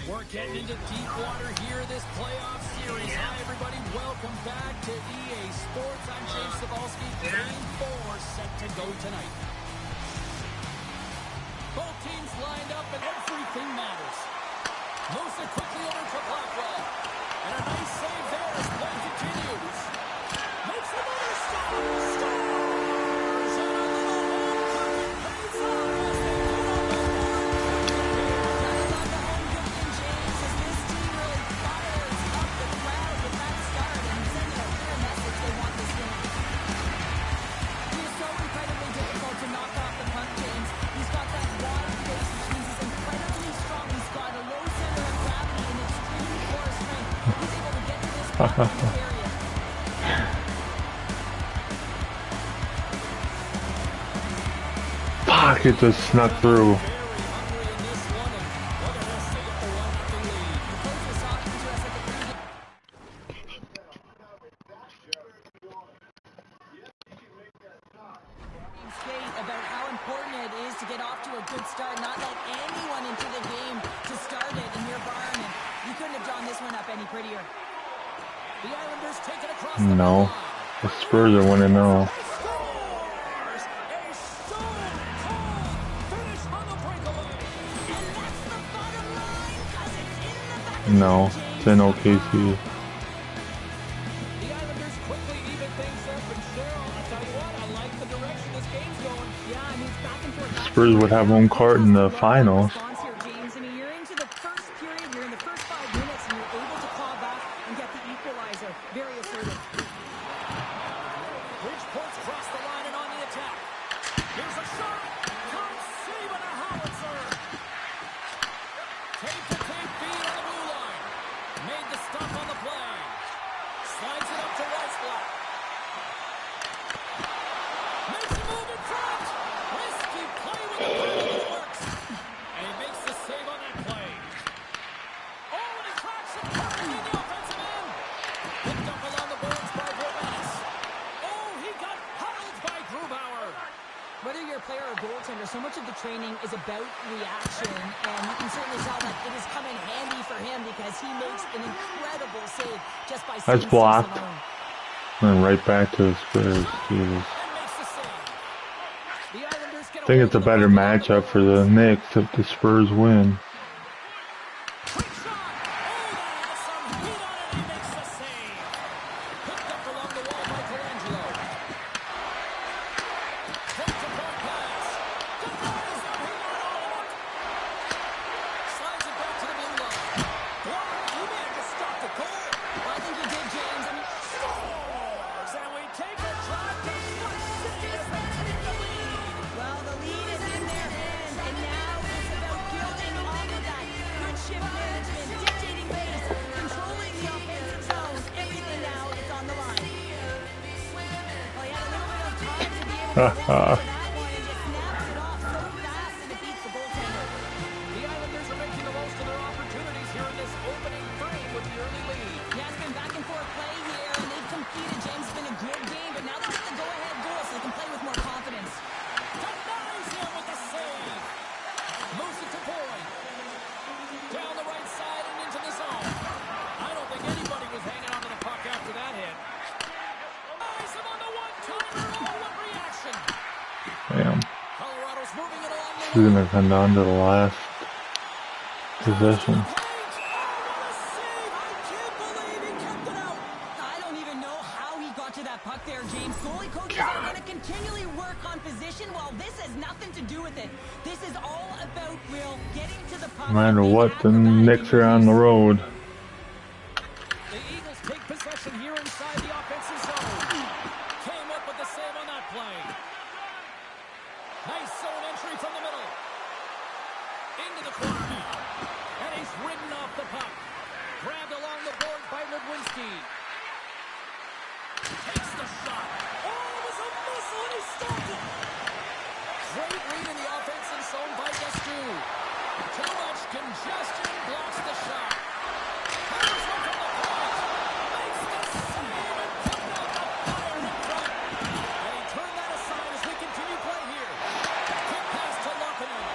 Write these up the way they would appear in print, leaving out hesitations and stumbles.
We're getting into deep water here this playoff series. Hi, everybody. Welcome back to EA Sports. I'm James Cebulski. Game 4 set to go tonight. Both teams lined up and everything matters. Moves it quickly over to Blackwell. And a nice save there as play continues. Makes another stop. Stars! And a little home cooking pays off as they put on the board. Gotta love the home cooking, James, as this team really fires up the crowd with that start and sending a clear message they want this game. He is so incredibly difficult to knock off the puck, James. He's got that wide base, which means he's incredibly strong. He's got a low center of gravity and extreme core strength. He's able to get to this puck in the area. Fuck, it just snuck through. About how important it is to get off to a good start, not let anyone into the game to start it in your barn, and you couldn't have drawn this one up any prettier. The Islanders take it across the No, the Spurs are winning now. scores! A stone-cold finish on the breakaway. And that's the bottom line, 'cause it's in the back of No, the net, it's in OKC. The Islanders quickly even things up, and Cheryl, I'll tell you what, I like the direction this game's going. Yeah, I mean, it's back and forth. Spurs would have home court in the finals. Response here, James. I mean, you're into the first period, you're in the first 5 minutes, and you're able to claw back and get the equalizer. Very assertive. Bridgeport's crossed the line and on the attack. Here's a shot. Can't save on a howitzer. Tape-to-tape feed on the blue line. Made the stop on the play. Slides it up to Weisblatt. Makes a move in front. Risky play with the puck, and it works. And he makes the save on that play. Oh, and he cracks it perfectly in the offensive end. Picked up along the boards by Gomez. Oh, he got howled by Grubauer. Whether you're a player or goaltender, so much of the training is about reaction, and you can certainly tell that it has come in handy for him because he makes an incredible save just by That's seeing blocked. alone. And right back to the Spurs. Jesus. I think it's a better matchup for the Knicks if the Spurs win. Quick shot! Oh, that has some heat on it. He makes the save. Picked up along the wall by Colangelo. Point-to-point pass. Denies them. He got all of it. Slides it back to the blue line. Boy, he may have just stopped the goal. Well, I think he did, James. I mean, scores! And we take a drive to Flush City as they take the lead. Well, the lead is in their hands, and now it's about building off of that. Good shift management, dictating pace, controlling the offensive zone. Everything now is on the line. Well, he had a little bit of time to be able to walk for that one and just snaps it off so fast and defeats the goaltender. The Islanders are making the most of their opportunities here in this opening frame with the early lead. Yeah, it's been back and forth play here, and they've competed. James, it's been a good game, but now they get the go-ahead goal so they can play with more confidence. Denies him with the save. Moves it to Boyd. Down the right side and into the zone. I don't think anybody was hanging onto the puck after that hit. Denies him on the one-timer. Oh, what reaction. Damn. Colorado's moving it along the This is gonna come down to the last possession. I can't believe he kept it out. I don't even know how he got to that puck there, James. Goalie coaches are going to continually work on position. Well, this has nothing to do with it. This is all about Will getting to the puck. No matter what, the Knicks are on the road. The Eagles take possession here inside the offensive zone. Came up with the save on that play. Nice zone entry from the middle. Into the corner now. And he's ridden off the puck. Takes the shot. Oh, it was a missile, and he stopped it. Great read in the offensive zone by Gastu. Too much congestion, blocks the shot. Powers one from the point. Makes the save and put out the fire in front. And he turned that aside as we continue play here. Quick pass to Luckinen.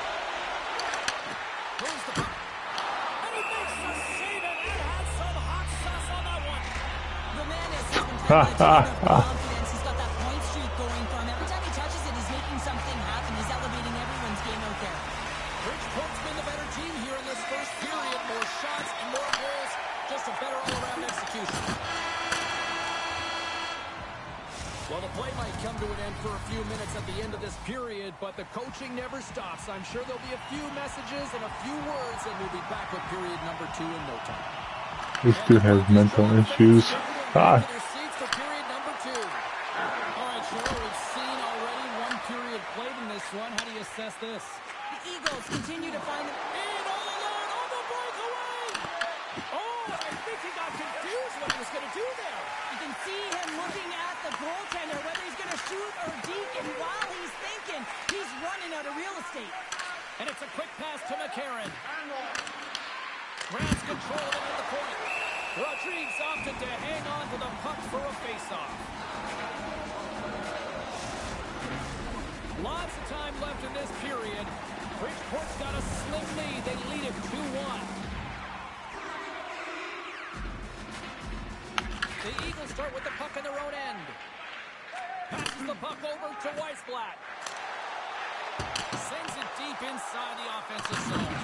Moves the puck. And he makes the save, and that had some hot sauce on that one. The man has been playing with a ton of confidence. He's got that point streak going for him. Every time he touches it, he's making something happen. He's elevating everyone's game out there. Bridgeport's been the better team here in this first period. More shots and more goals. Just a better all-around execution. Well, the play might come to an end for a few minutes at the end of this period, but the coaching never stops. I'm sure there'll be a few messages and a few words, and we'll be back with period number 2 in no time. This dude has mental issues. Their seats for period number 2. All right, Cheryl, we've seen already one period played in this one. How do you assess this? The Eagles continue to find them in on the line on the breakaway. Oh, I think he got confused what he was going to do there. You can see him looking at the goaltender, whether he's going to shoot or deke, and while he's thinking, he's running out of real estate. And it's a quick pass to McCarron. Grabs control of it at the point. Rodriguez opted to hang on to the puck for a faceoff. Lots of time left in this period. Bridgeport's got a slim lead. They lead it 2-1. The Eagles start with the puck in their own end. Passes the puck over to Weissblatt. Sends it deep inside the offensive zone.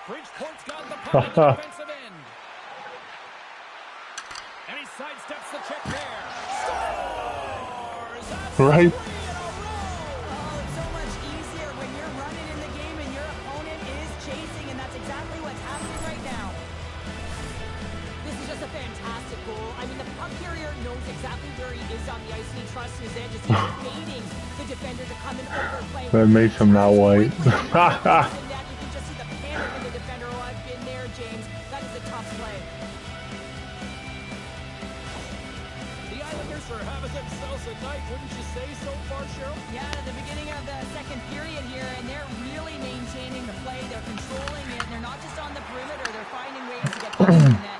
Bridgeport's got the puck in the offensive end. And he sidesteps the check there. Scores! That's Right. 3 in a row! Oh, it's so much easier when you're running in the game and your opponent is chasing, and that's exactly what's happening right now. This is just a fantastic goal. I mean, the puck carrier knows exactly where he is on the ice, and he trusts his edge as he's baiting the defender to come and overplay. That makes him not white. You can just see the panic in the defender. Oh, I've been there, James. That is a tough play. The Islanders are having themselves a night, wouldn't you say, so far, Cheryl? Yeah, at the beginning of the second period here, and they're really maintaining the play. They're controlling it, and they're not just on the perimeter. They're finding ways to get pucks in the net.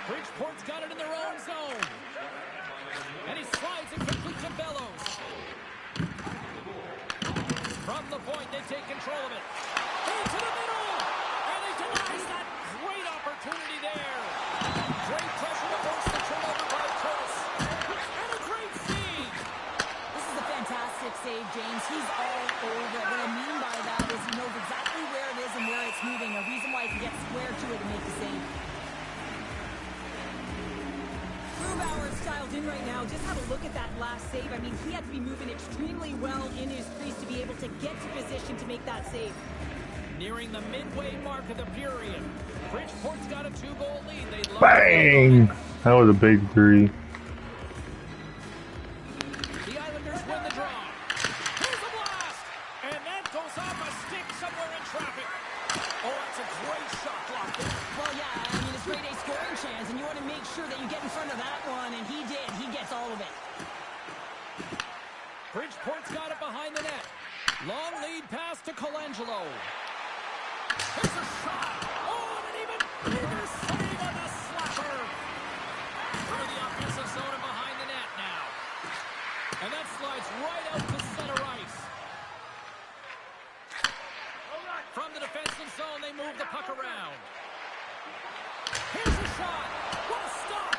Bridgeport's got it in their own zone. And he slides it quickly to Bellows. From the point, they take control of it. Into the middle! And he denies that great opportunity there. Great pressure to force the turnover by Curtis. And a great save. This is a fantastic save, James. He's all over it. What I mean by that is he knows exactly where it is and where it's moving. A reason why he can get square to it and make the save. Grubauer's dialed in right now. Just have a look at that last save. I mean, he had to be moving extremely well in his crease to be able to get to position to make that save. Nearing the midway mark of the period. Bridgeport's got a 2-goal lead. They love Bang! That was a big 3. The Islanders win the draw. Here's a blast! And that goes off a stick somewhere in traffic. Oh, that's a great shot block there. Well, yeah, I mean, it's grade A scoring chance, and you want to make sure that you get in front of that one, and he did. He gets all of it. Bridgeport's got it behind the net. Long lead pass to Colangelo. Here's a shot. Oh, and an even bigger save on the slapper. Through the offensive zone and behind the net now. And that slides right out to center ice. From the defensive zone, they move the puck around. Here's a shot. What a stop.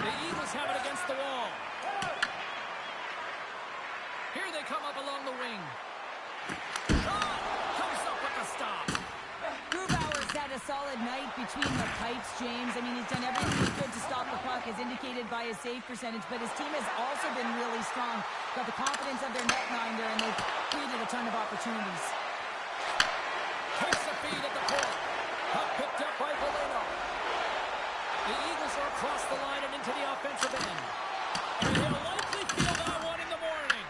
The Eagles have it against the wall. Here they come up along the wing. Shot. Comes up with the stop. Grubauer's had a solid night between the pipes, James. I mean, he's done everything he could to stop the puck, as indicated by his save percentage, but his team has also been really strong. Got the confidence of their netminder, and they've created a ton of opportunities. Takes a feed at the point. Puck picked up by Valeno. The Eagles are across the line and into the offensive end. And he'll likely feel that one in the morning.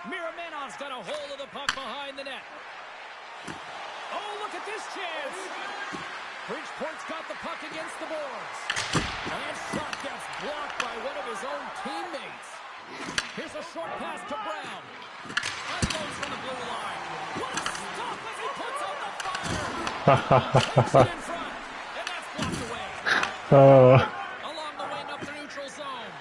Miramenov's got a hold of the puck behind the net. Oh, look at this chance. Bridgeport's got the puck against the boards. And that shot gets blocked by one of his own teammates. Here's a short pass to Brown. Unloads from the blue line. What a stop as he puts out the fire. Takes it in front. And that's blocked away. Along the wing up the neutral zone.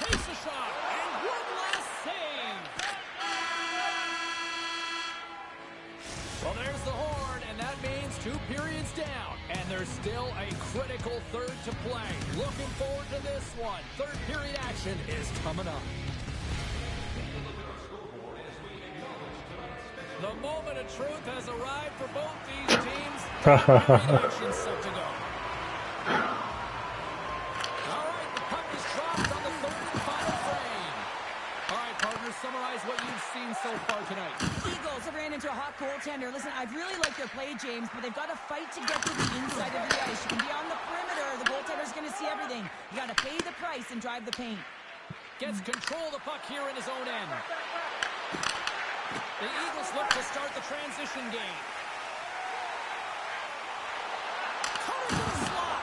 Takes a shot. And one last save. Well, there's the horn, and that means 2 periods down. And there's still a critical third to play. Looking forward to this one. Third period action is coming up. The moment of truth has arrived for both these teams. Action's set to go. All right, the puck is dropped on the third and final frame. All right, partners, summarize what you've seen so far tonight. Eagles ran into a hot goaltender. Listen, I've really liked their play, James, but they've got to fight to get to the inside of the ice. You can be on the perimeter. The goaltender's going to see everything. You got to pay the price and drive the paint. Gets control of the puck here in his own end. The Eagles look to start the transition game. Cutter to the slot.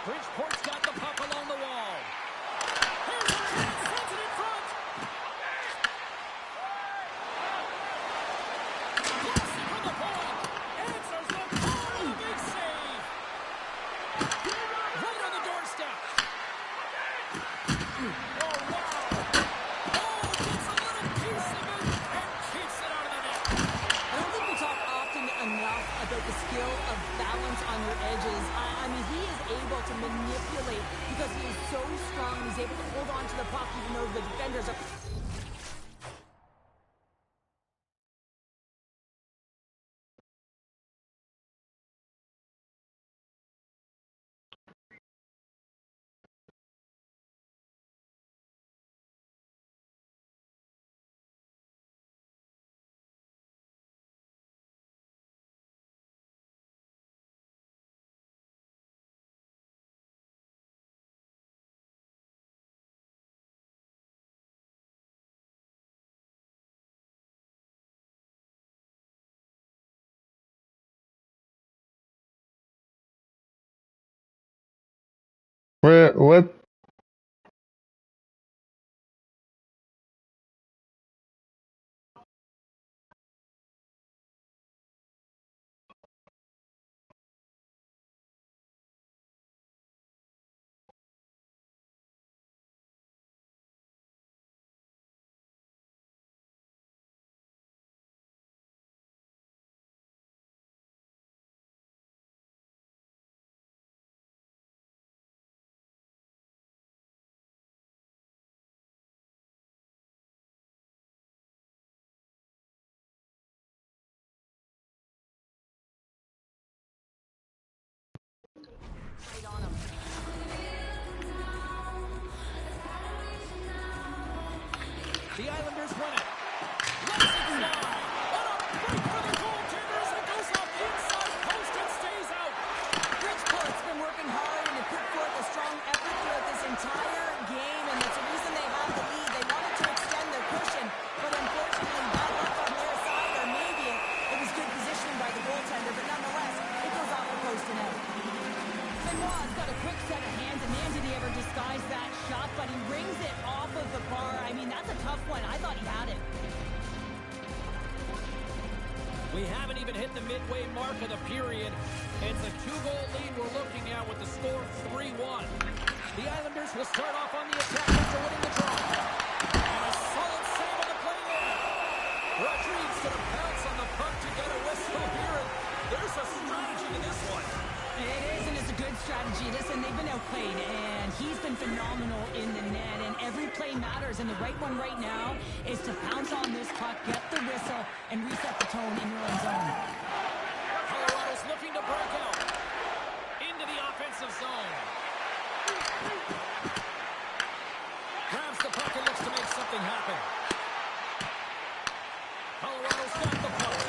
Bridgeport's got the puck along the wall. Here's a chance. Sends it in front. Classic from the point. Answers the call. A big save. Right on the doorstep. Oh, wow. Oh, gets a little piece of it and keeps it out of the net. I don't think we talk often enough about the skill of balance on your edges. I mean, he is able to manipulate because he is so strong. He's able to hold on to the puck even though the defenders are... What? Right on him. The Islanders win it. Lets it fly. On a break for the goaltender as it goes off the inside post and stays out. Bridgeport's been working hard and they put forth a strong effort throughout this entire game, and that's the reason they have the lead. They wanted to extend their cushion, but unfortunately bad luck on their side, or maybe it was good positioning by the goaltender, but nonetheless, it goes off the post and out. Benoit's got a quick set of hands, and man, did he ever disguise that shot, but he rings it off of the bar. I mean, that's a tough one. I thought he had it. We haven't even hit the midway mark of the period. It's a 2-goal lead we're looking at with the score 3-1. The Islanders will start off on the attack after winning the draw. And a solid save on the play there. Rodriguez going to pounce on the puck to get a whistle here. And there's a strategy to this one. It is, and it's a good strategy. Listen, they've been outplayed, and he's been phenomenal in the net, and every play matters, and the right one right now is to pounce on this puck, get the whistle, and reset the tone in your own zone. Colorado's looking to break out into the offensive zone. Grabs the puck and looks to make something happen. Colorado's got the puck.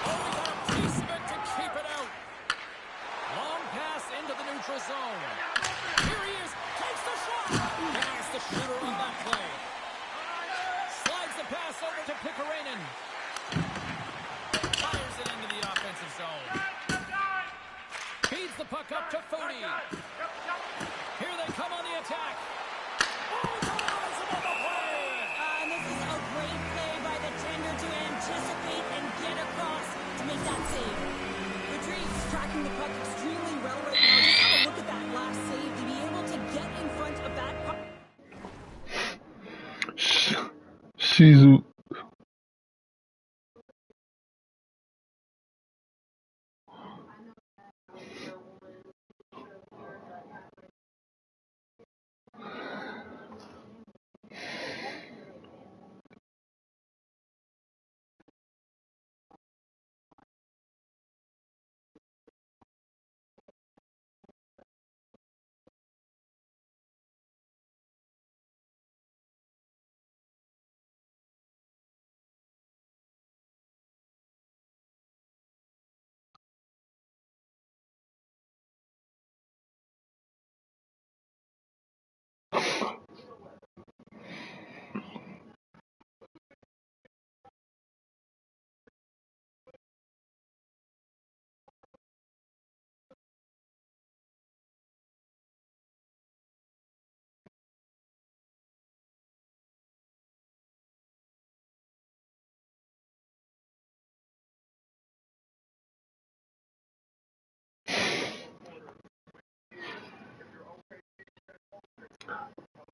Oh, he got a piece of it to keep it out. Long pass into the neutral zone. Here he is. Takes the shot. Has the shooter on that play. Slides the pass over to Pickerainen. Fires it into the offensive She's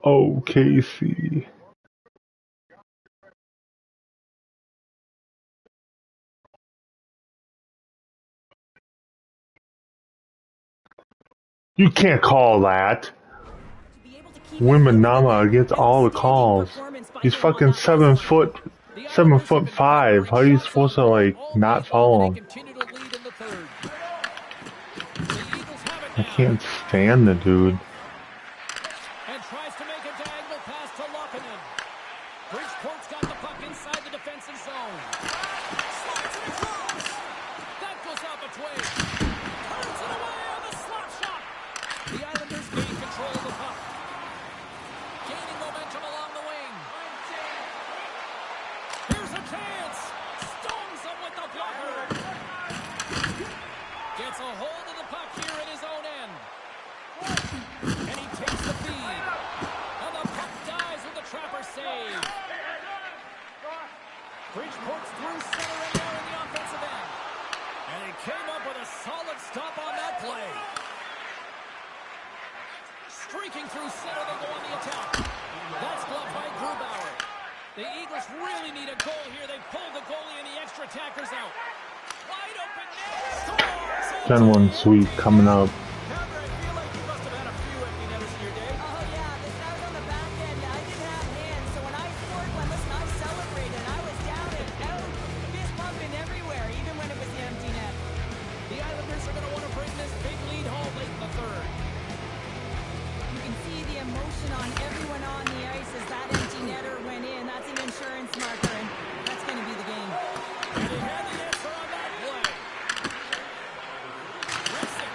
OKC. You can't call that. To be able to keep it going, Wimbanama gets all the calls. He's fucking 7'5". The Islanders have been firing How are you shots supposed on to goal like all not night long, follow and they him? continue to lead in the third. The Eagles have it I now. can't stand the dude. And tries to make a diagonal pass to Lokkonen. Bridgeport's got the puck inside the defensive zone. Slides it across. That goes out between. Turns it away on the slap shot. The Islanders gain control of the puck. Gaining momentum along the wing. Here's a chance. Stones him with the blocker. Gets a hold of the puck here at his own end. And he takes the feed. And the puck dies with the trapper save. Bridgeport's through center and now in the offensive end. And he came up with a solid stop on that play. Streaking through center, they go on the attack. That's gloved by Grubauer. The Eagles really need a goal here. They pulled the goalie and the extra attackers out. Wide open net. Scores! 10-1 sweep coming up. Cameron, I feel like you must have had a few empty netters in your day. Oh, yeah, this I was on the back end. I didn't have hands, so when I scored one, listen, I celebrated. I was down and out, fist pumping everywhere, even when it was the empty net. The Islanders are going to want to bring this big lead home late in the third. You can see the emotion on everyone on the ice as that empty netter went in. That's an insurance marker, and that's going to be the game. And he had the answer on that play. Rippson.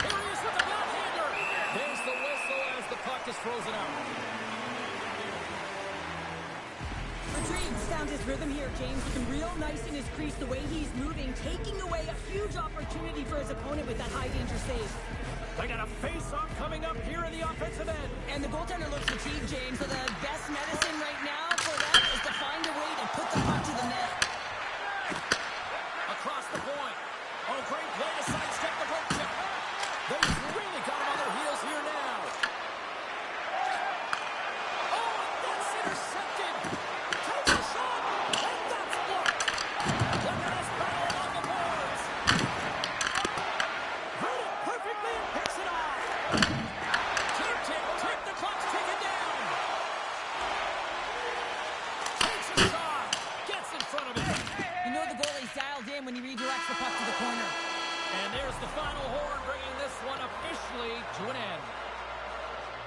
Here he is with the backhander. There's the whistle as the puck is frozen out. Retrieves found his rhythm here, James. Looking real nice in his crease, the way he's moving, taking away a huge opportunity for his opponent with that high-danger save. They got a face-off coming up here in the offensive end. And the goaltender looks fatigued, James, so the best medicine right now for them is to find a way to put the puck to the net. Across the point. Oh, great play to sidestep the poke check. They've really got him on their heels here now. Oh, and that's intercepted. Takes a shot, and that's blocked. Look at his power on the boards. Read it perfectly and picks it off. Tick, the clock's ticking down. Takes a shot, gets in front of it. You know the goalie's dialed in when he redirects the puck to the corner. And there's the final horn, bringing this one officially to an end.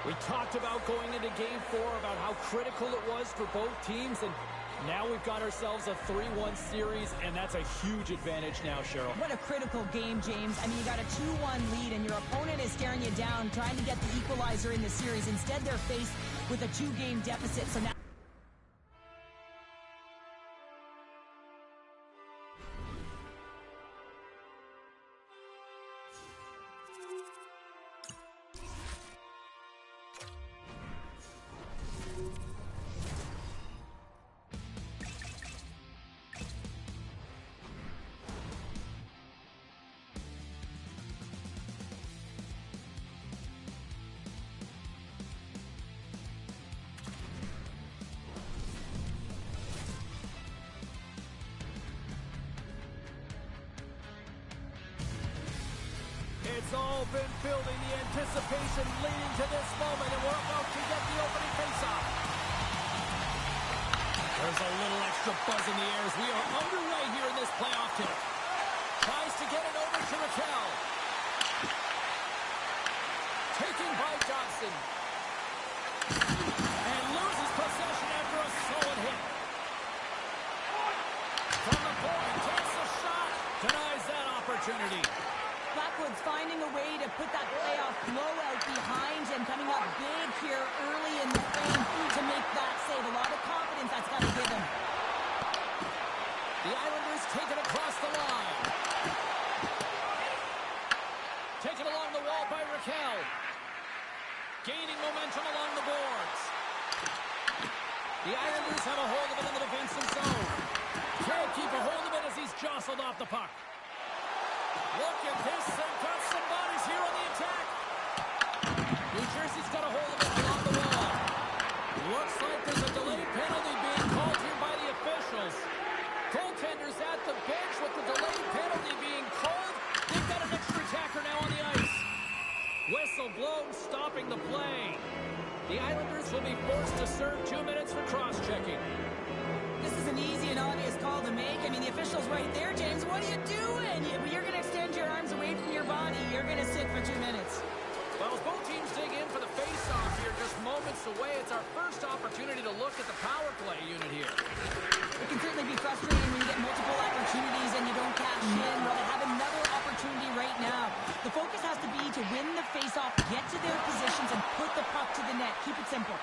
We talked about going into Game 4 about how critical it was for both teams, and now we've got ourselves a 3-1 series, and that's a huge advantage now, Cheryl. What a critical game, James. I mean, you got a 2-1 lead, and your opponent is staring you down, trying to get the equalizer in the series. Instead, they're faced with a 2-game deficit, so now... been building the anticipation leading to this moment, and we're about to get the opening faceoff. There's a little extra buzz in the air as we are underway here in this playoff tilt. Tries to get it over to Raquel. Taken by Johnson. And loses possession after a solid hit. From the point, takes a shot. Denies that opportunity. Blackwood's finding a way to put that playoff blowout behind him, coming up big here early in the frame to make that save. A lot of confidence that's got to give him. The Islanders take it across the line. Taken along the wall by Raquel. Gaining momentum along the boards. The Islanders have a hold of it in the defensive zone. Can't keep a hold of it as he's jostled off the puck. Look at this. They've got some bodies here on the attack. New Jersey's got a hold of it along the wall. Looks like there's a delayed penalty being called here by the officials. Goaltenders at the bench with the delayed penalty being called. They've got an extra attacker now on the ice. Whistle blown, stopping the play. The Islanders will be forced to serve 2 minutes for cross-checking. This is an easy and obvious call to make. I mean, the official's right there, James. What are you doing? You're going to extend your arms away from your body. You're going to sit for 2 minutes. Well, as both teams dig in for the face-off here, just moments away, it's our first opportunity to look at the power play unit here. It can certainly be frustrating when you get multiple opportunities and you don't cash in. Well, they have another opportunity right now. The focus has to be to win the face-off, get to their positions, and put the puck to the net. Keep it simple.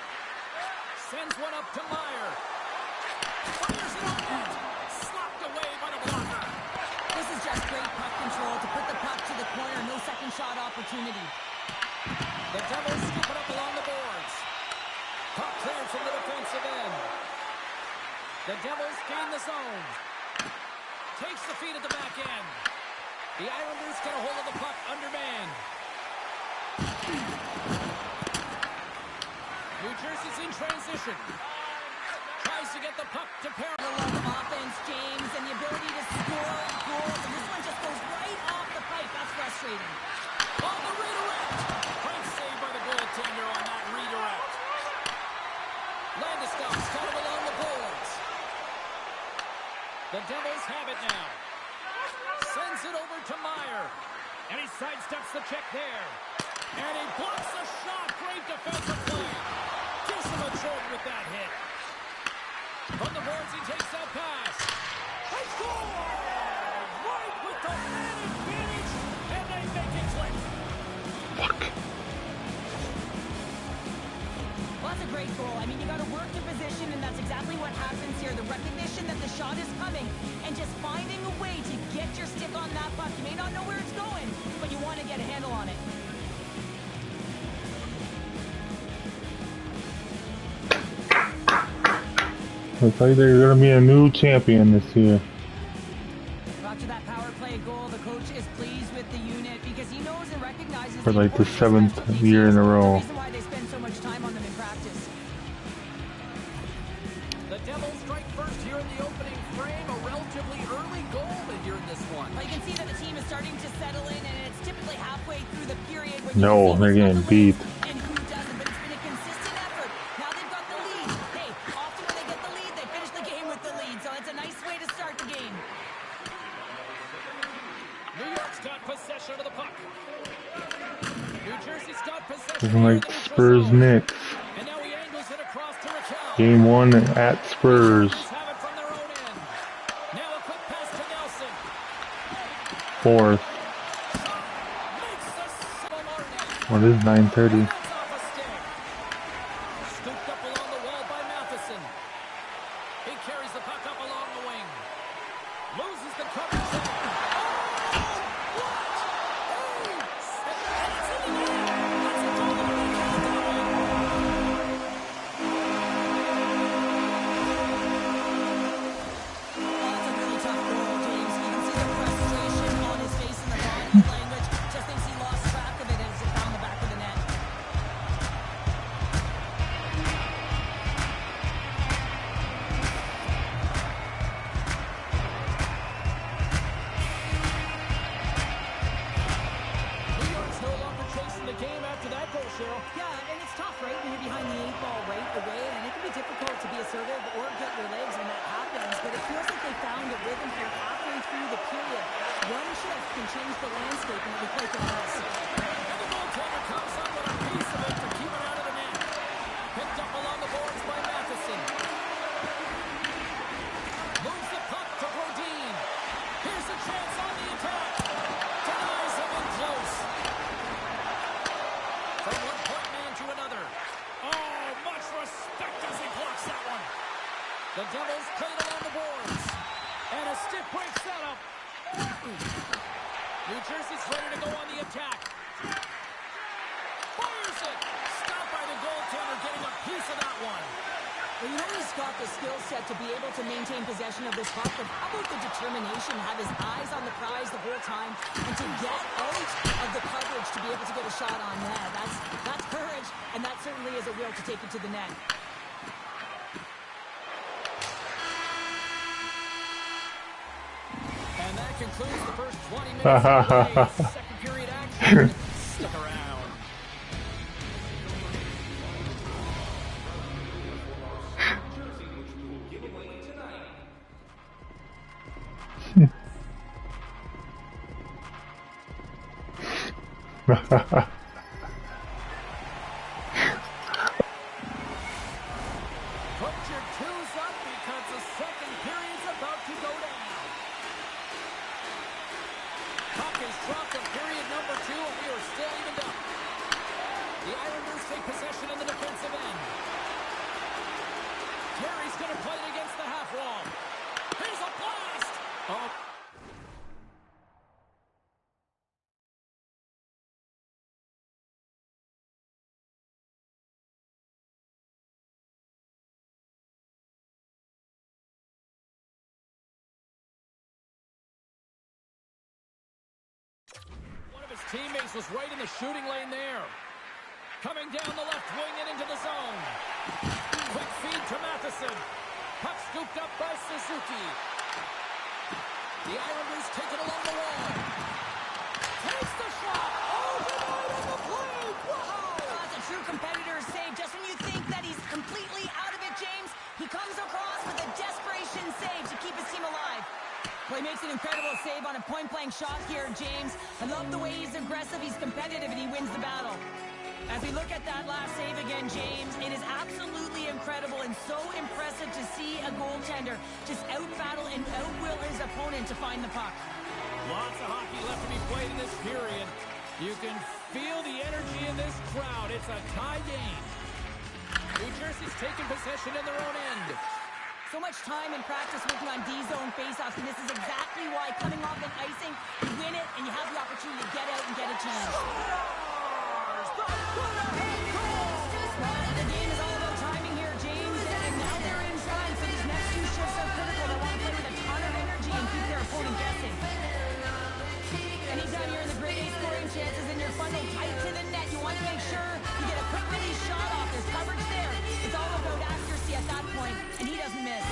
Sends one up to Meyer. Fires it on net. Slapped away by the blocker. This is just great puck control to put the puck to the corner. No second shot opportunity. The Devils scoop it up along the boards. Puck cleared from the defensive end. The Devils gain the zone. Takes the feed at the back end. The Islanders get a hold of the puck undermanned. New Jersey's in transition. Tries to get the puck to Perry. A lot of offense, James, and the ability to score goals. And this one just goes right off the pipe. That's frustrating. On the redirect. Great save by the goaltender on that redirect. Landeskog's got it along the boards. The Devils have it now. Sends it over to Meyer. And he sidesteps the check there. And he blocks the shot. Great defensive play. Gives him a jolt with that hit. From the boards, he takes that pass. He scores! Right with the man advantage. And they make it click. Well, that's a great goal. I mean, you got to work your position, and that's exactly what happens here. The recognition that the shot is coming, and just finding a way to get your stick on that puck. You may not know where it's going, but you want to get a handle on it. Looks like they're going to be a new champion this year. After that power play goal, the coach is pleased with the unit because he knows and recognizes For like the 7th year in a row. The reason why they spend so much time on them in practice. The Devils strike first here in the opening frame. A relatively early goal here in this one. Well, you can see that the team is starting to settle in, and it's typically halfway through the period when No, they're getting beat. And who doesn't? But it's been a consistent effort. Now they've got the lead. Hey, often when they get the lead, they finish the game with the lead. So it's a nice way to start the game. New York's got possession of the puck. New Jersey's got possession. Looking like Spurs Knicks. And now he angles it across to Raquel. Game 1 at Spurs. Have it from their own end. Now a quick pass to Nelson. 4th. Makes the save. What is 9:30? Off a stick. Scooped up along the wall by Matheson. He carries the puck up along the wing. Loses the coverage. difficult to be assertive or get your legs when that happens, but it feels like they found a rhythm here halfway through the period. One shift can change the landscape, and it looked like it has. And the goaltender comes up with a piece of it to keep it out of the net. Picked up along the boards by Matheson. Moves the puck to Brodin. Here's a chance on the attack. Denies him in close. From one point man to another. Oh, much respect as he blocks that one. The Devils played along the boards. And a stick breaks that up. New Jersey's ready to go on the attack. Fires it. Stopped by the goaltender, getting a piece of that one. Well, you know he's got the skill set to be able to maintain possession of this puck, but how about the determination to have his eyes on the prize the whole time and to get out of the coverage to be able to get a shot on net? That's courage, and that certainly is a will to take it to the net. And that concludes the first 20 minutes of the second period action. Stick around. Put your twos up because the second period's about to go down. Puck is dropped in period number 2, and we are still evened up. The Islanders take possession in the defensive end. Terry's going to play it against the half wall. Here's a blast! Oh. His teammates was right in the shooting lane there. Coming down the left wing and into the zone. Quick feed to Matheson. Puck scooped up by Suzuki. The Islanders take it along the wall. Takes the shot. Oh, denied on the play. Wow. That's a true competitor's save. Just when you think that he's completely out of it, James, he comes across with a desperation save to keep his team alive. Well, he makes an incredible save on a point-blank shot here, James. I love the way he's aggressive, he's competitive, and he wins the battle. As we look at that last save again, James, it is absolutely incredible and so impressive to see a goaltender just out-battle and out-will his opponent to find the puck. Lots of hockey left to be played in this period. You can feel the energy in this crowd. It's a tie game. New Jersey's taking possession in their own end. So much time in practice working on D-zone faceoffs, and this is exactly why coming off an icing, you win it, and you have the opportunity to get out and get a chance. The game is all about timing here, James, and now they're in front, so these next two shifts are critical. They want to play with a ton of energy and keep their opponent guessing. Anytime you're in the grade A scoring chances and you're funneled tight to the net, you want to make sure you get a quick release shot off. There's coverage there. It's all about accuracy at that point, and he doesn't miss.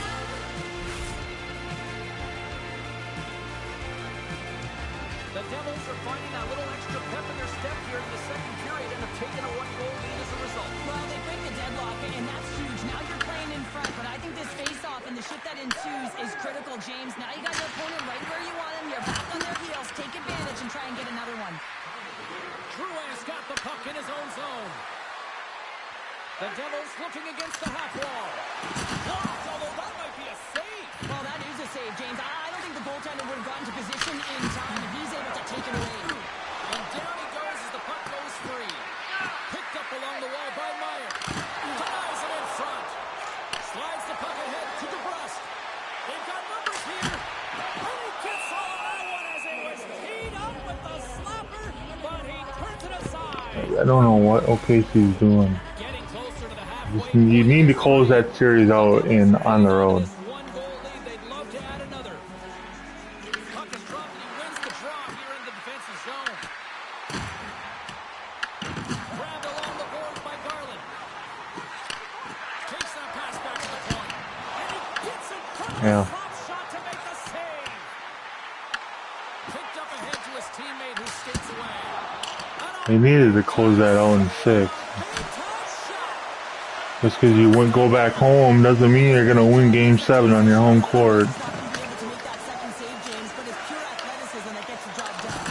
The Devils are finding that little extra pep in their step here in the second period and have taken a one-goal lead as a result. Well, they break the deadlock, and that's huge. Now you're playing in front, but I think this face-off and the shift that ensues is critical, James. Now you got your opponent right where you want him. You're back on their heels. Take advantage and try and get another one. Drouin's got the puck in his own zone. The Devils looking against the half wall. Blocked, although that might be a save. Well, that is a save, James. I don't think the goaltender would have gotten to position in time, and he's able to take it away. And down he goes as the puck goes free. Picked up along the wall by Meyer. Denies it in front. Slides the puck ahead to DeBrusque. They've got numbers here. And he gets all of that one as it was teed up with the slapper, but he turns it aside. I don't know what OKC's doing. Getting closer to the halfway. You need to close that series out on the road. One goal lead, they'd love to add another. Puck is dropped and he wins the draw here in the defensive zone. Grabbed along the boards by Garland. Takes that pass back to the point. And he gets it from the slap shot to make the save. Picked up ahead to his teammate who skates away. They needed to close that out in 6. Shot. Just because you wouldn't go back home doesn't mean you're going to win Game 7 on your home court. He's not going to be able to make that second save, James, but it's pure athleticism that gets the job done.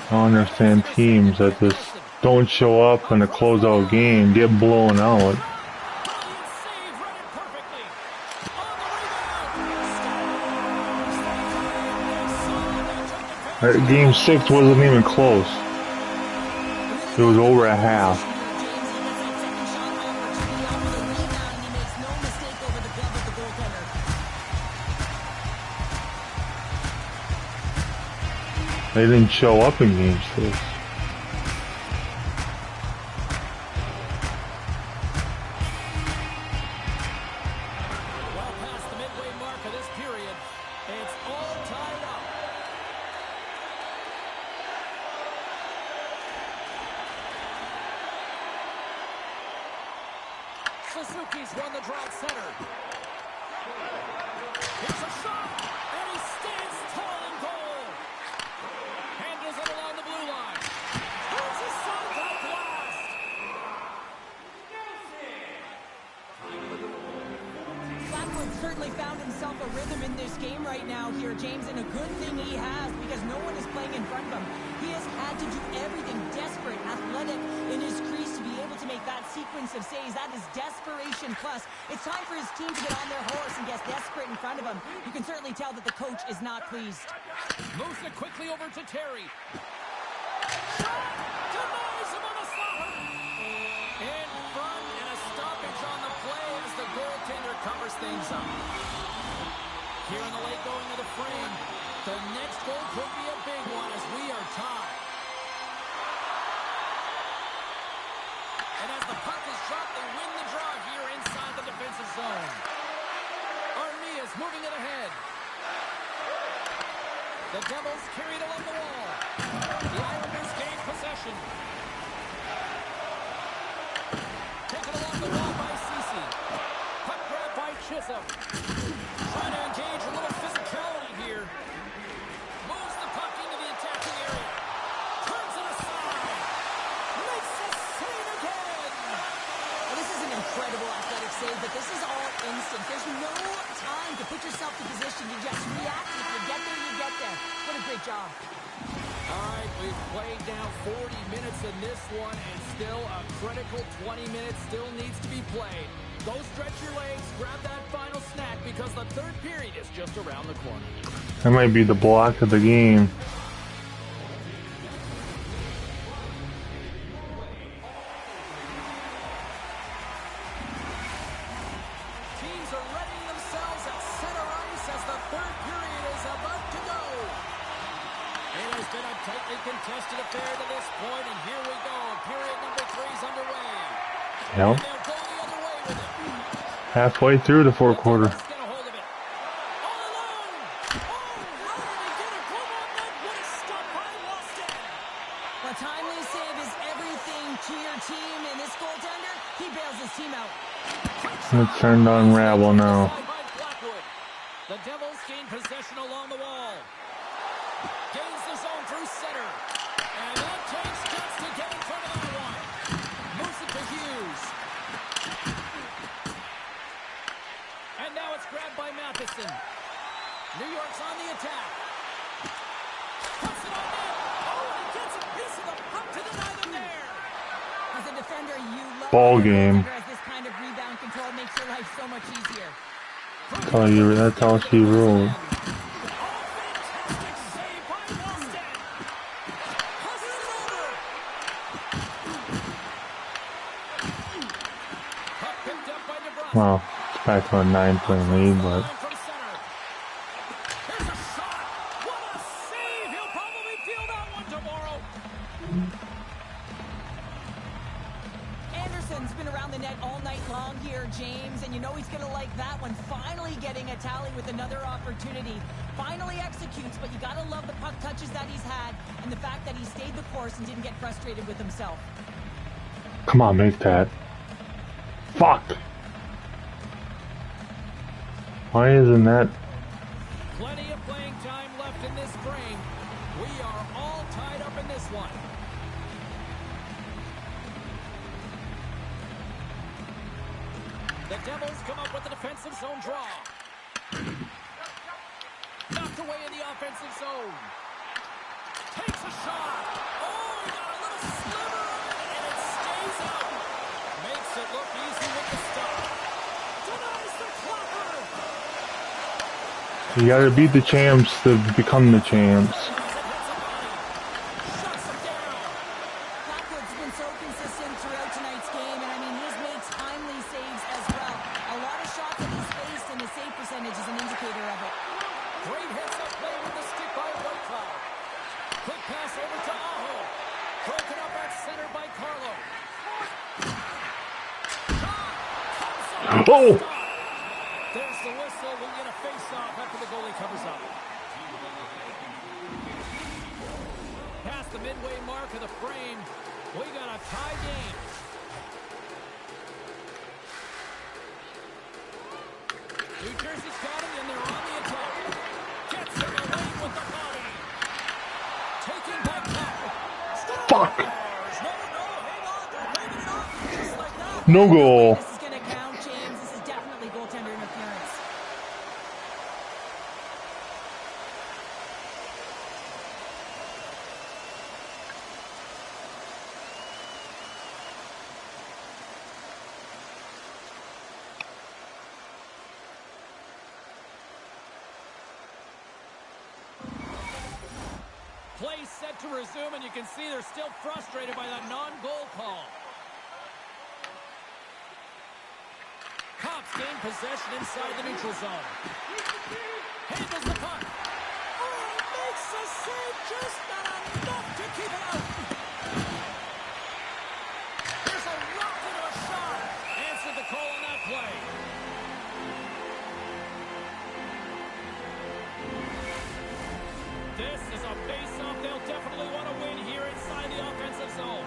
I don't understand teams that just don't show up in a closeout game, get blown out. Brilliant save, read it perfectly. On the rebound. Game 6 wasn't even close. It was over at half. James, he gets that second shot opportunity off of the rebound, and he makes no mistake over the glove of the goaltender. They didn't show up in Game 6. Well past the midway mark of this period, it's all tied up. Suzuki's won the draw at center. Here's a shot, and he stands tall in goal. Handles it along the blue line. Here's a shot to the blast. Blackwood certainly found himself a rhythm in this game right now here, James, and a good thing he has because no one is playing in front of him. He has had to do everything desperate, athletic in his crease to be able to make that sequence of saves. That is desperation plus. It's time for his team to get on their horse and get desperate in front of him. You can certainly tell that the coach is not pleased. Moves it quickly over to Terry. Shot! Denies him on a slapper! In front, and a stoppage on the play as the goaltender covers things up. Here in the late going of the frame, the next goal could be a big one as we are tied. And as the puck is dropped, they win the draw here inside the defensive zone. Armia's moving it ahead. The Devils carry it along the wall. The Islanders gain possession. Taken along the wall by Ceci. Puck grab by Chisholm. Trying to engage a little physicality here. Moves the puck into the attacking area. Turns it aside. Makes a save again. Well, this is an incredible athletic save, but this is all instant. There's no time to put yourself in position to just react. If you get there, you get there. What a great job. All right, we've played now 40 minutes in this one, and still a critical 20 minutes still needs to be played. Go stretch your legs, grab that final snack, because the third period is just around the corner. That might be the block of the game. Teams are readying themselves at center ice as the third period is about to go. It has been a tightly contested affair to this point, and here we go. Period number 3 is underway. Yep. And they'll go the other way with it. Halfway through the fourth quarter. Let's get a hold of it. All alone. Oh, how did he get a glove on that? What a stop by Weston. A timely save is everything to your team, and this goaltender, he bails his team out. It's turned to unravel now. The Devils gain possession along the wall. Gains the zone through center. And that takes guts to get in front of that one. Moves it to Hughes. And now it's grabbed by Matheson. New York's on the attack. Puts it on net. Oh, he gets a piece of the puck to deny them there. As a defender, you love Ball when your game. goaltender has this kind of rebound control. Makes your life so much easier. That's how she rolled. Oh, fantastic save by Weston. Passes it over. Puck picked up by Nebraska. Well, it's back to a 9-point lead, but From center. Here's a shot. What a save. He'll probably feel that one tomorrow. Anderson's been around the net all night long here, James, and you know he's going to like that one. Finally getting a tally with another opportunity. Finally executes, but you got to love the puck touches that he's had and the fact that he stayed the course and didn't get frustrated with himself. come on, make that. Fuck! Why isn't that? Plenty of playing time left in this frame. We are all tied up in this one. The Devils come up with the defensive zone draw. Knocked away in the offensive zone. Takes a shot. Oh, he got a little sliver of it, and it stays out. Makes it look easy with the stop. Denies the clapper. You gotta beat the champs to become the champs. Shuts him down. Blackwood's been so consistent throughout tonight's game, and I mean, he's made timely saves as well. A lot of shots that he's faced, and his save percentage is an indicator of it. Great heads-up play with the stick by Whitecloud. Quick pass over to Aho. Broken up at center by Carlo. Shot! Comes up. Oh! Stop. There's the whistle. We'll get a face-off after the goalie covers up. Past the midway mark of the frame, we got a tie game. New Jersey's got him, and they're on the attack. Gets him away with the body. Taking back top. Fuck! No, hang on. They're waving it off just like that. No goal. This is going to count, James. This is definitely goaltender interference. Play set to resume, and you can see they're still frustrated by that non-goal call. Cops gain possession inside the neutral zone. Handles the puck. Oh, makes the save, just not enough to keep it out. There's a rock into a shot. Answered the call on that play. This is a face-off they'll definitely want to win here inside the offensive zone.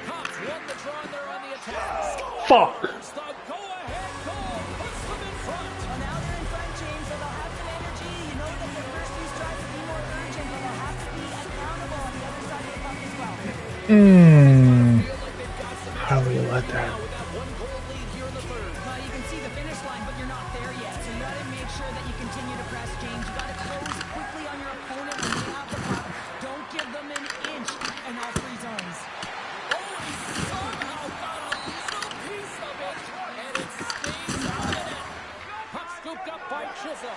Cops won the draw and they're on the attack. Fuck! It's the go-ahead goal. Puts them in front. Well, now they're in front, James, so they'll have some energy. You know that their first few strikes will be more urgent, but they'll have to be accountable on the other side of the puck as well. Feel like they've got some How do you let that? now with that one-goal lead here in the third. Well, you can see the finish line, but you're not there yet. So you got to make sure that you continue to press, James. You got to close quickly on your opponent when they have the puck. Don't give them an inch in all three zones. Oh, he somehow got a little piece of it, and it stays out of the net. Puck scooped up by Chisholm.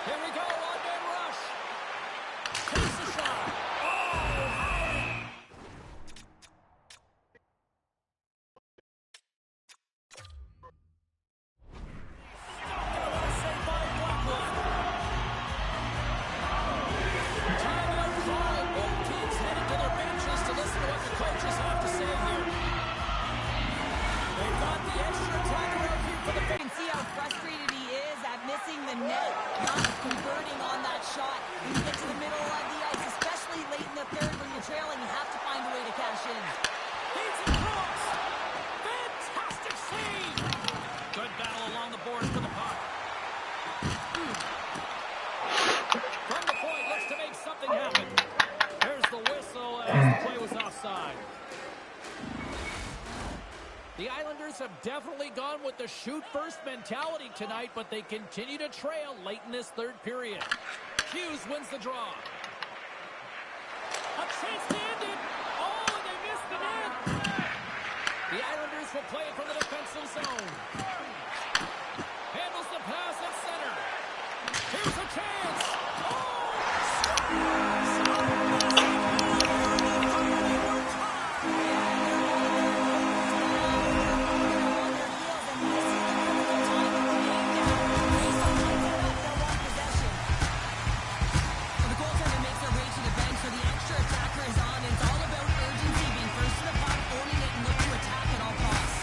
Here we go, one-man rush. Takes the shot. Oh! Saved by Blackwood. Timeout call. Both teams headed to their benches to listen to what the coaches have to say here. They've got the extra attacker out here for the You can see how frustrated he is at missing the net, not converting on that shot. When you get to the middle of the ice, especially late in the third when you're trailing, you have to find a way to cash in. Feeds it across. Fantastic save. Good battle along the boards for the puck. From the point, looks to make something happen. There's the whistle as the play was offside. The Islanders have definitely gone with the shoot-first mentality tonight, but they continue to trail late in this third period. Hughes wins the draw. A chance to end it. Oh, and they missed the net. The Islanders will play it from the defensive zone. Handles the pass at center. Here's a chance. The goaltender makes their way to the bench, so the extra attacker is on. It's all about urgency, being first to the puck, owning it, and look to attack at all costs.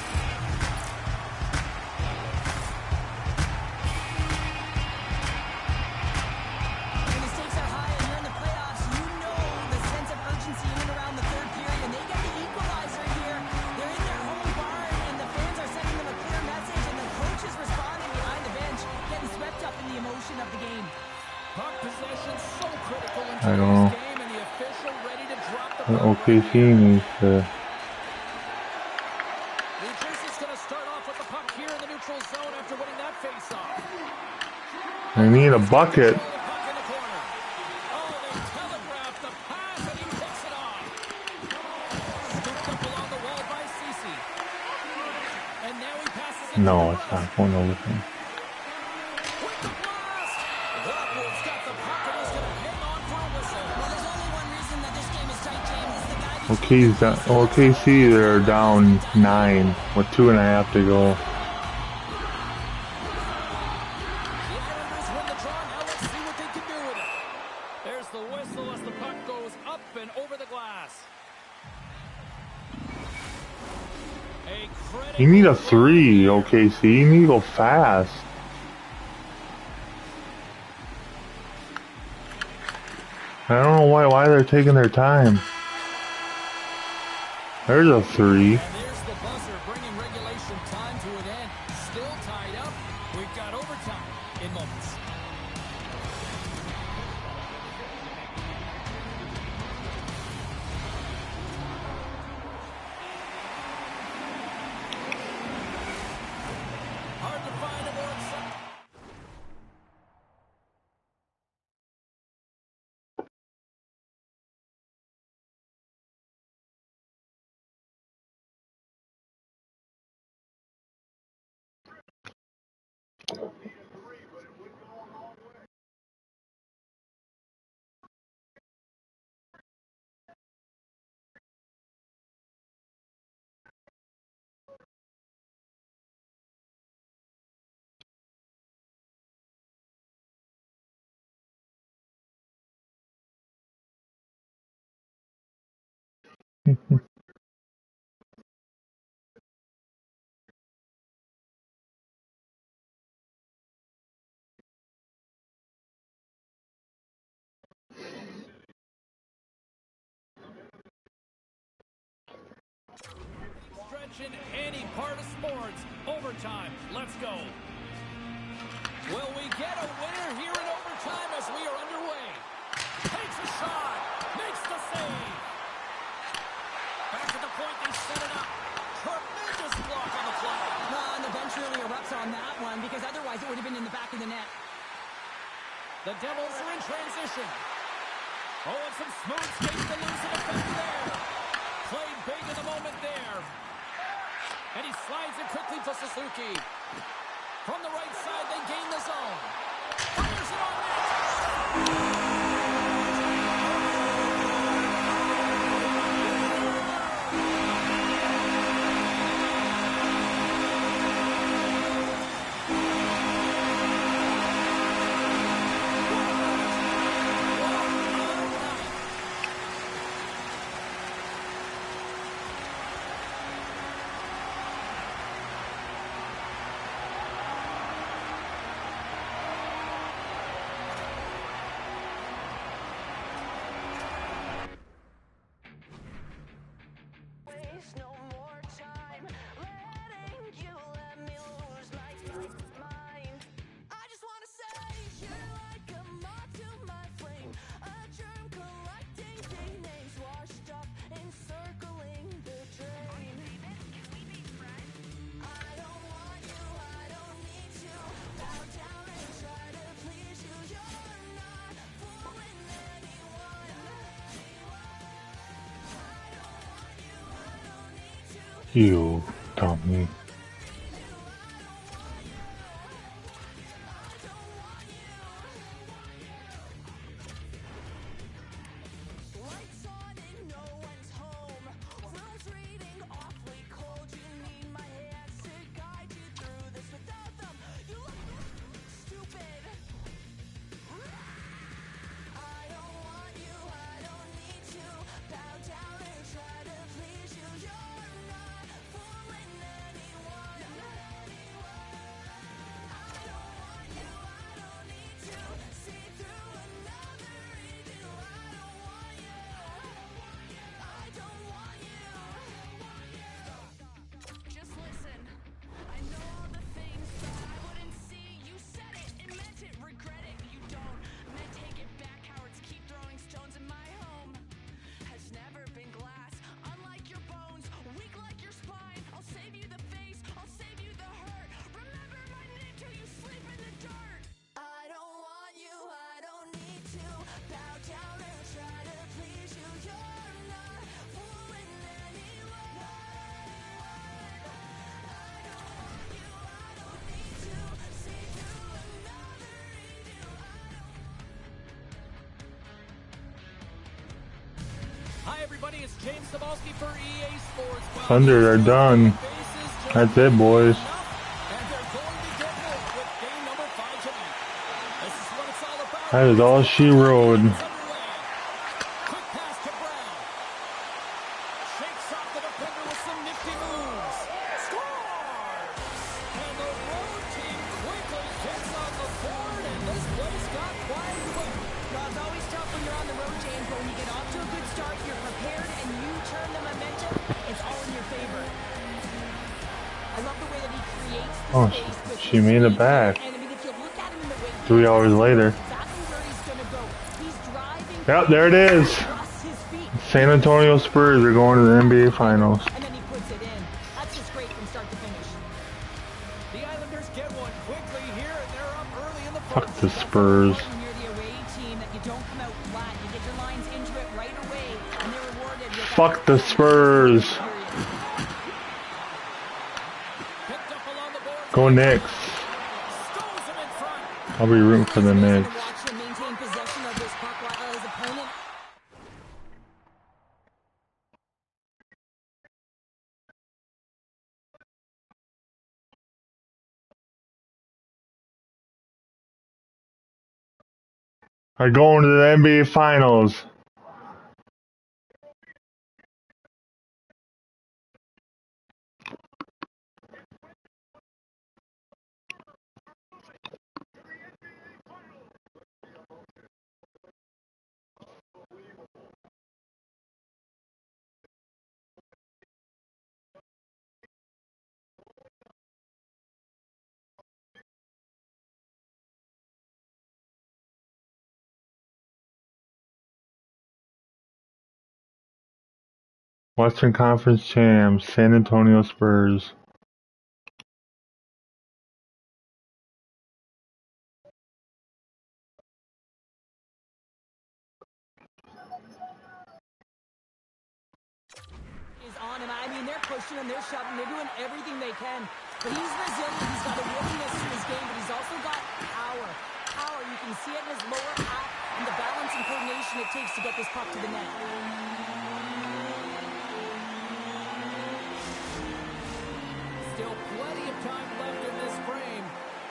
Puck possession so critical in I don't today's know. game, and the official ready to drop the But puck right OKC here. needs to. New Jersey's going to start off with the puck here in the neutral zone after winning that faceoff. They need a bucket. Control the puck in the corner. Oh, they telegraphed the pass, and he picks it off. Scooped up along the wall by Ceci. And now he passes it to No, DeBrusque. it's not going over him. With the blast! Lockwood's got the puck and he's going to hang on for a whistle. Well, there's only one reason that this game is tight, James. It's the guy OKC, they're down 9 with 2.5 to go. The Islanders win the draw. Now let's see what they can do with it. There's the whistle as the puck goes up and over the glass. You need a 3, OKC. You need to go fast. I don't know why they're taking their time. There's a 3. And there's the buzzer bringing regulation time to an end. Still tied up. We've got overtime in moments. Hard to find a more exciting. Stretch in any part of sports. Overtime. Let's go. Will we get a winner here in overtime as we are underway? Takes a shot. Makes the save. Back at the point, they set it up. Tremendous block on the play. And the bench really erupts on that one because otherwise it would have been in the back of the net. The Devils are in transition. Oh, and some smooth skates to lose an effect there. Played big in the moment there. And he slides it quickly to Suzuki. From the right side, they gain the zone. Fires it on net. No more time letting you let me lose my mind. I just want to say you're like a moth to my flame, a germ collecting names washed up, encircling the drain. I don't want you, I don't need to bow down and try to please you. You're not fooling anyone. You dummy. Lights on and no one's home. Rooms reading awfully cold. You need my hands to guide you through this. Without them, you look stupid. I don't want you, I don't need to bow down and try to please you. You're not fooling anyone. Hi, everybody. It's James Cebulski for EA Sports. Well, Thunder are done. That's it, boys. And they're going to get more with game number 5 tonight. This is what it's all about. That is all she wrote. It's underway. Quick pass to Brown. Shakes off the defender with some nifty moves. Scores! And the road team quickly gets on the board, and this place got quiet quick. Well, it's always tough when you're on the road, James, but when you get off to a good start, you're prepared, and you turn the momentum, it's all in your favor. I love the way that he creates the Oh, space with she his made it feet. back. And I mean, if you look at him in the way he 3 hours later. exactly where he's going to go. He's driving. Yep, there it is. Across his feet. San Antonio Spurs are going to the NBA Finals. And then he puts it in. That's just great from start to finish. The Islanders get one quickly here, and they're up early in the Fuck first. the Spurs. When you're the away team, that you don't come out flat. You get your lines into it right away, and they're rewarded with Fuck the Spurs. Picked up along the boards. Go Knicks. Stows him in front. I'll be rooting for the Knicks. Watch him maintain possession of this puck while his opponent. Are going to the NBA Finals. Western Conference champs, San Antonio Spurs. Is on him. I mean, they're pushing him, they're shoving, they're doing everything they can. But he's resilient. He's got a willingness to his game, but he's also got power. Power, you can see it in his lower half and the balance and coordination it takes to get this puck to the net. Still plenty of time left in this frame.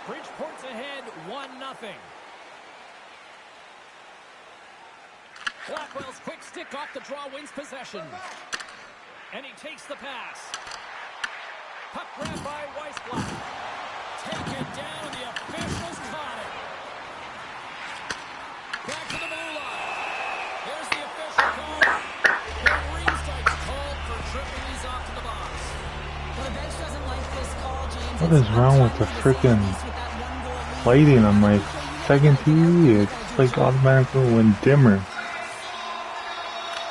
Bridgeport's ahead 1-0. Blackwell's quick stick off the draw wins possession. And he takes the pass. Puck grabbed by Weissblatt. Taken down, the officials caught it. Back to the blue line. There's the official call. The green strike's called for tripping these off to the box. Well, the bench doesn't like this call, James. What is wrong with the freaking lighting on my second TV? It's like automatically went dimmer.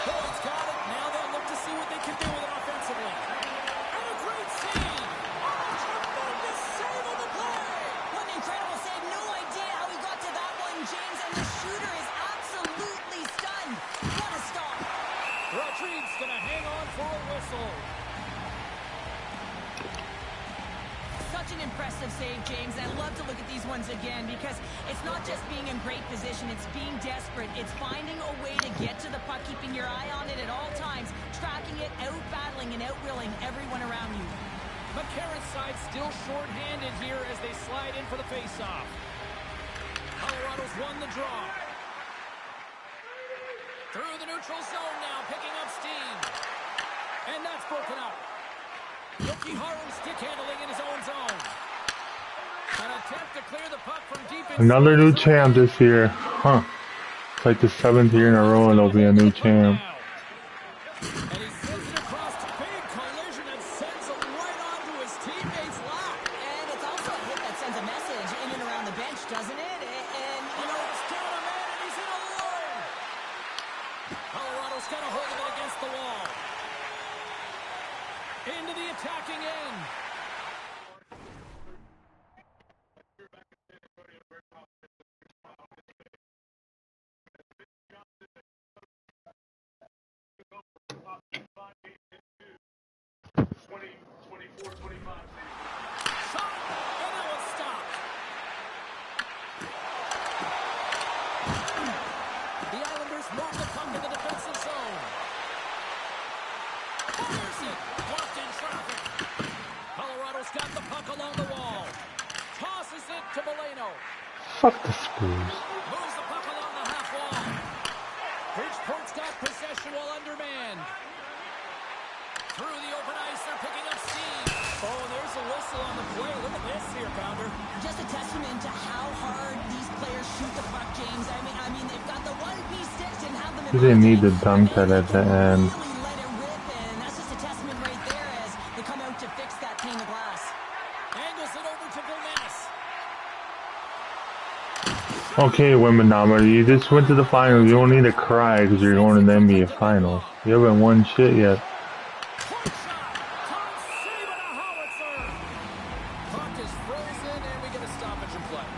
Boyd's got it. Now they'll look to see what they can do with it offensively. And a great save. Oh, tremendous save on the play. What an incredible save. No idea how he got to that one, James. And the shooter is absolutely stunned. What a stop. Rodriguez going to hang on for a whistle. Such an impressive save, James. I love to look at these ones again because it's not just being in great position, it's being desperate. It's finding a way to get to the puck, keeping your eye on it at all times, tracking it, out-battling and out-willing everyone around you. McCarron's side still short-handed here as they slide in for the face-off. Colorado's won the draw. Through the neutral zone now, picking up steam. And that's broken up. Yokiharu stick handling in his own zone. An attempt to clear the puck from deep inside. Another new champ this year. Huh. It's like the 7th year in a row it'll be a new champ. And he sends it across to big collision and sends it right onto his teammate's lap. And it's also a hit that sends a message in and around the bench, doesn't it? And, you know, It's down a man and he's in alone. Colorado's got a hold of it against the wall. Into the attacking end. Shot, and it was stopped. The Islanders move the puck in the defensive zone. got the puck along the wall. Tosses it to Boleno. Fuck the Spurs. Moves the puck along the half wall. Bridgeport's got possession while undermanned. Through the open ice, they're picking up steam. Oh, and there's a whistle on the play. Look at this here, Pounder. Just a testament to how hard these players shoot the puck, James. I mean, they've got the one-piece sticks and have them in You didn't need to mind. dunk that at the end. Really let it rip, and that's just a testament right there as they come out to fix that pane of glass. Angles it over to Gomez. Okay, Wembanyama, you just went to the finals. You don't need to cry because you're going to the NBA finals. You haven't won shit yet. Point shot. Tom saving a howitzer. Puck is frozen, and we get a stoppage in play.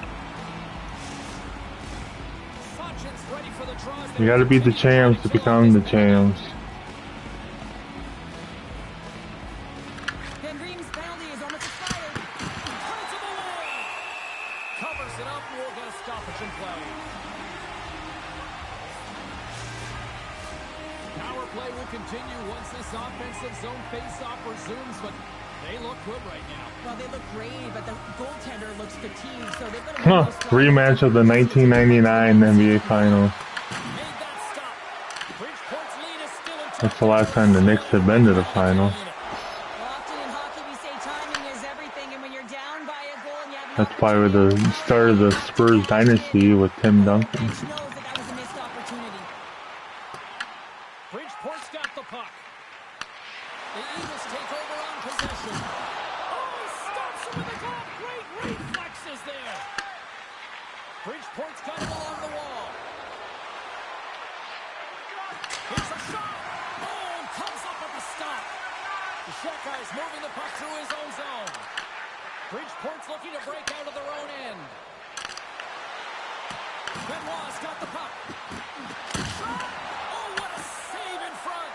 Sachin's ready for the draws. You got to beat the champs to become the champs. Van Riem's penalty is almost expired. Turns him away. Covers it up, and we'll get a stoppage in play. Power play will continue once this offensive zone face-off resumes, but they look good right now. Well, they look great, but the goaltender looks fatigued, so they've got to Huh, rematch of the 1999 NBA Finals. Made that stop. Bridgeport's lead is still intact. That's the last time the Knicks have been to the finals. Well, often in hockey we say timing is everything, and when you're down by a goal and you have an That's probably the start of the Spurs dynasty with Tim Duncan. bench knows that was a missed opportunity. Bridgeport's got the puck. The Eagles take over on possession. Oh, he stops him with a glove. Great reflexes there. Bridgeport's got it along the wall. Here's a shot. Oh, comes up at the stop. The Shackey's moving the puck through his own zone. Bridgeport's looking to break out of their own end. Benoit's got the puck. Shot. Oh, what a save in front.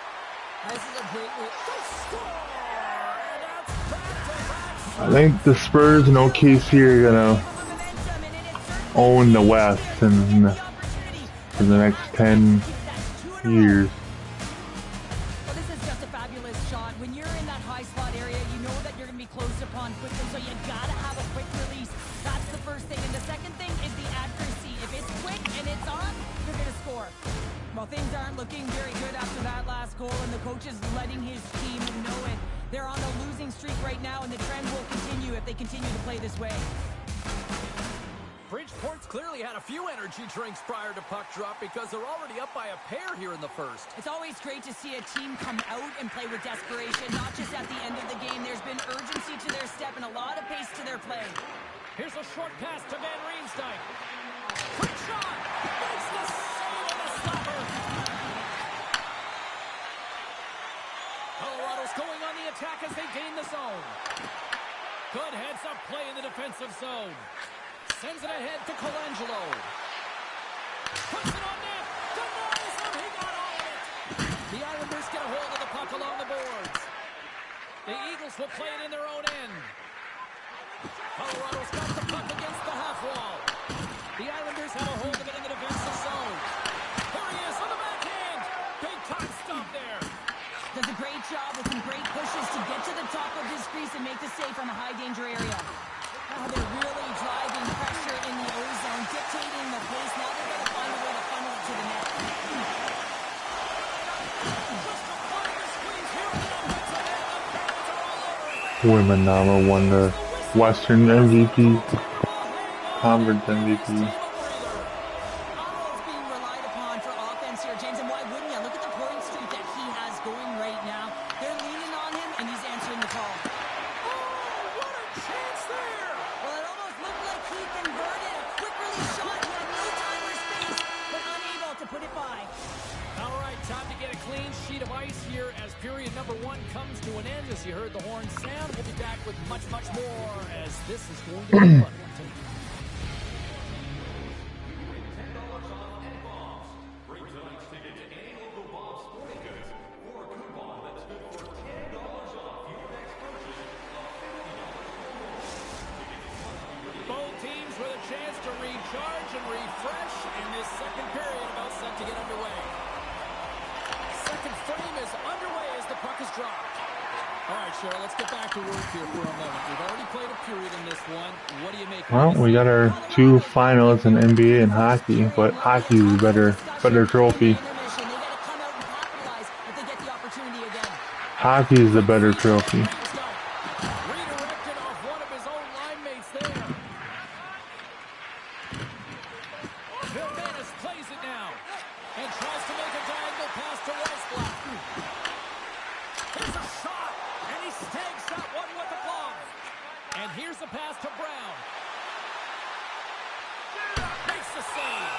This is a great move. The score. And that's back-to-back. I think the Spurs and OKC are gonna Momentum, and it is certainly own the West in the opportunity. for the next 10 years. Well, this is just a fabulous shot. When you're in that high slot area, you know that you're going to be closed upon quickly, so you got to have a quick release. That's the first thing. And the second thing is the accuracy. If it's quick and it's on, you're going to score. Well, things aren't looking very good after that last goal, and the coach is letting his team know it. They're on a losing streak right now, and the trend will continue if they continue to play this way. Bridgeport's clearly had a few energy drinks prior to puck drop because they're already up by a pair here in the first. It's always great to see a team come out and play with desperation, not just at the end of the game. There's been urgency to their step and a lot of pace to their play. Here's a short pass to Van Riemsdyk. Quick shot! Makes the save on the stopper! Colorado's going on the attack as they gain the zone. Good heads-up play in the defensive zone. Sends it ahead to Colangelo. Puts it on net. Denies him. He got all of it. The Islanders get a hold of the puck along the boards. The Eagles will play it in their own end. Colorado's got the puck against the half wall. The Islanders have a hold of it in the defensive zone. Here he is on the backhand. Big time stop there. Does a great job with some great pushes to get to the top of his crease and make the save from a high danger area. Now they're really driving pressure in the O-zone, dictating the pace. Now they're going to find a way to funnel it to the net. Wembanyama won the Western MVP, Conference MVP. Otto's being relied upon for offense here, James, and why wouldn't you? Look at the point streak that he has going right now. They're leaning on him, and he's answering the call. What a chance there. Well, it almost looked like he converted a quick release shot. He had no time or space, but unable to put it by. All right, time to get a clean sheet of ice here as period number 1 comes to an end. As you heard the horn sound, we'll be back with much, much more as this is going to be fun. Both teams with a chance to recharge and refresh, and this second period about set to get underway. Second frame is underway as the the puck is dropped. All right, Cheryl, let's get back to work here for a moment. We've already played a period in this one. What do you make of Well, this? we got our 2 finals in NBA and hockey, but hockey is a better trophy. Intermission. They got to come out and capitalize if they get the opportunity again. Hockey is the better trophy. Redirected off one of his own line mates there. Bill Manis plays it now and tries to make a diagonal pass to Weisblatt. Here's a shot, and he snags that one with the glove. And here's a pass to Brown. Makes the save.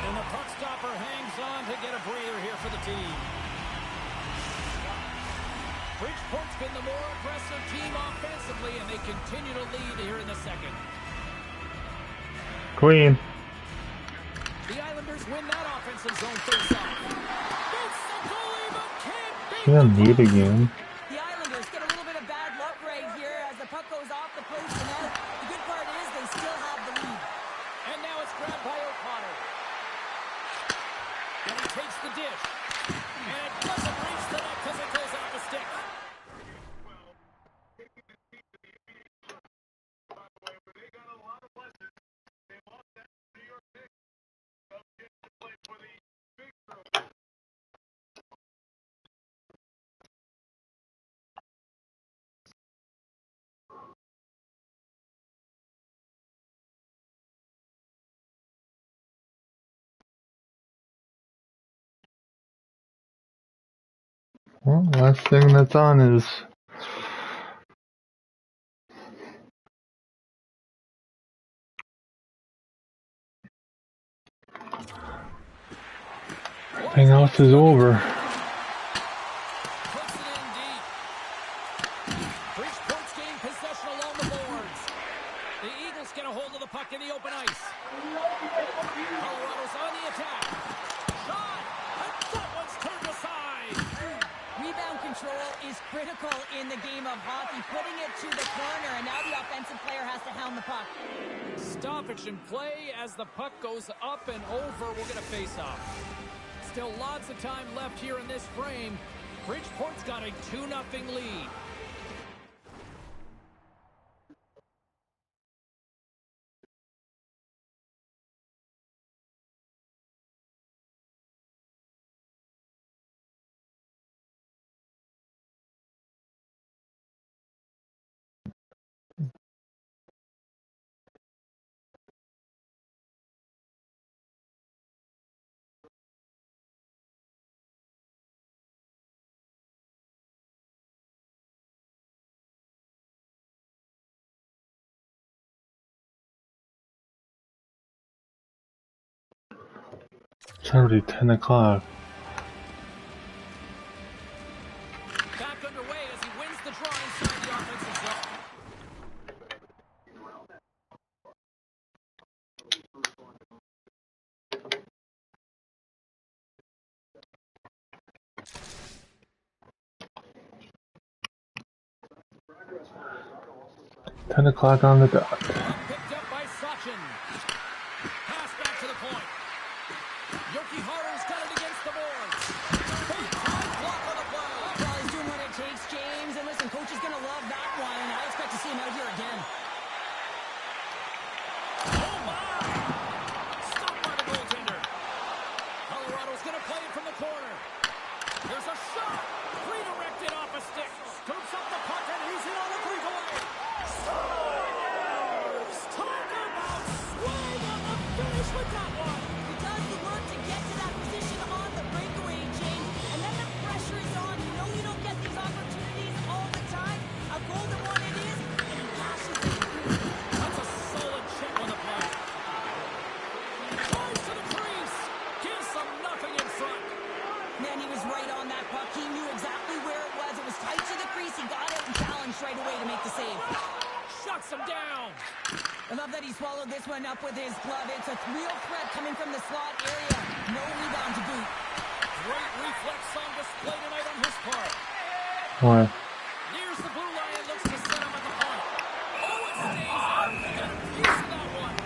And the puck stopper hangs on to get a breather here for the team. Bridgeport's been the more aggressive team offensively, and they continue to lead here in the second. Queen. The Islanders win that offensive zone face-off. Beats the goalie, but can't beat She on mute again. The Islanders get a little bit of bad luck right here as the puck goes off the post and out. The good part is they still have the lead. And now it's grabbed by O'Connor. And he takes the dish. And it doesn't reach the net because it goes off the stick. Well, last thing that's on is everything else is over. Puts it in deep. Bridgeport's gained possession along the boards. The Eagles get a hold of the puck in the open ice. Colorado's on the attack. Shot! And that one's turned aside. Rebound control is critical in the game of hockey. Putting it to the corner, and now the offensive player has to hound the puck. Stoppage in play as the puck goes up and over. We'll get a face-off. Still lots of time left here in this frame. Bridgeport's got a 2-0 lead. It's already 10 o'clock. Back underway as he wins the draw inside the offensive zone. Ten o'clock on the dot. Picked up by Sachin. Pass back to the point. Yoki Haru's got it against the boards. Big time block on the play. Well, he's doing what it takes, James. And listen, coach is going to love that one. I expect to see him out here again. Oh my! Stopped by the goaltender. Colorado's going to play it from the corner. There's a shot. Redirected off a stick. Scoops up the puck and he's in on the breakaway. Stars! Talk about swing on the finish with that one. He does the work to get to that position on the breakaway, James. And then the pressure is on. You know you don't get these opportunities all the time. A golden one it is, and he lashes it. That's a solid check on the play. Drives to the crease. Gives them nothing in front. Man, he was right on that puck. He knew exactly where it was. It was tight to the crease. He got out and challenged right away to make the save. Shuts him down. I love that he swallowed this one up with his glove. It's a real threat coming from the slot area. No rebound to boot. Great reflex on display tonight on his part. What? Nears the blue line and looks to set him at the point. Oh, it stays out. He got a piece of that one.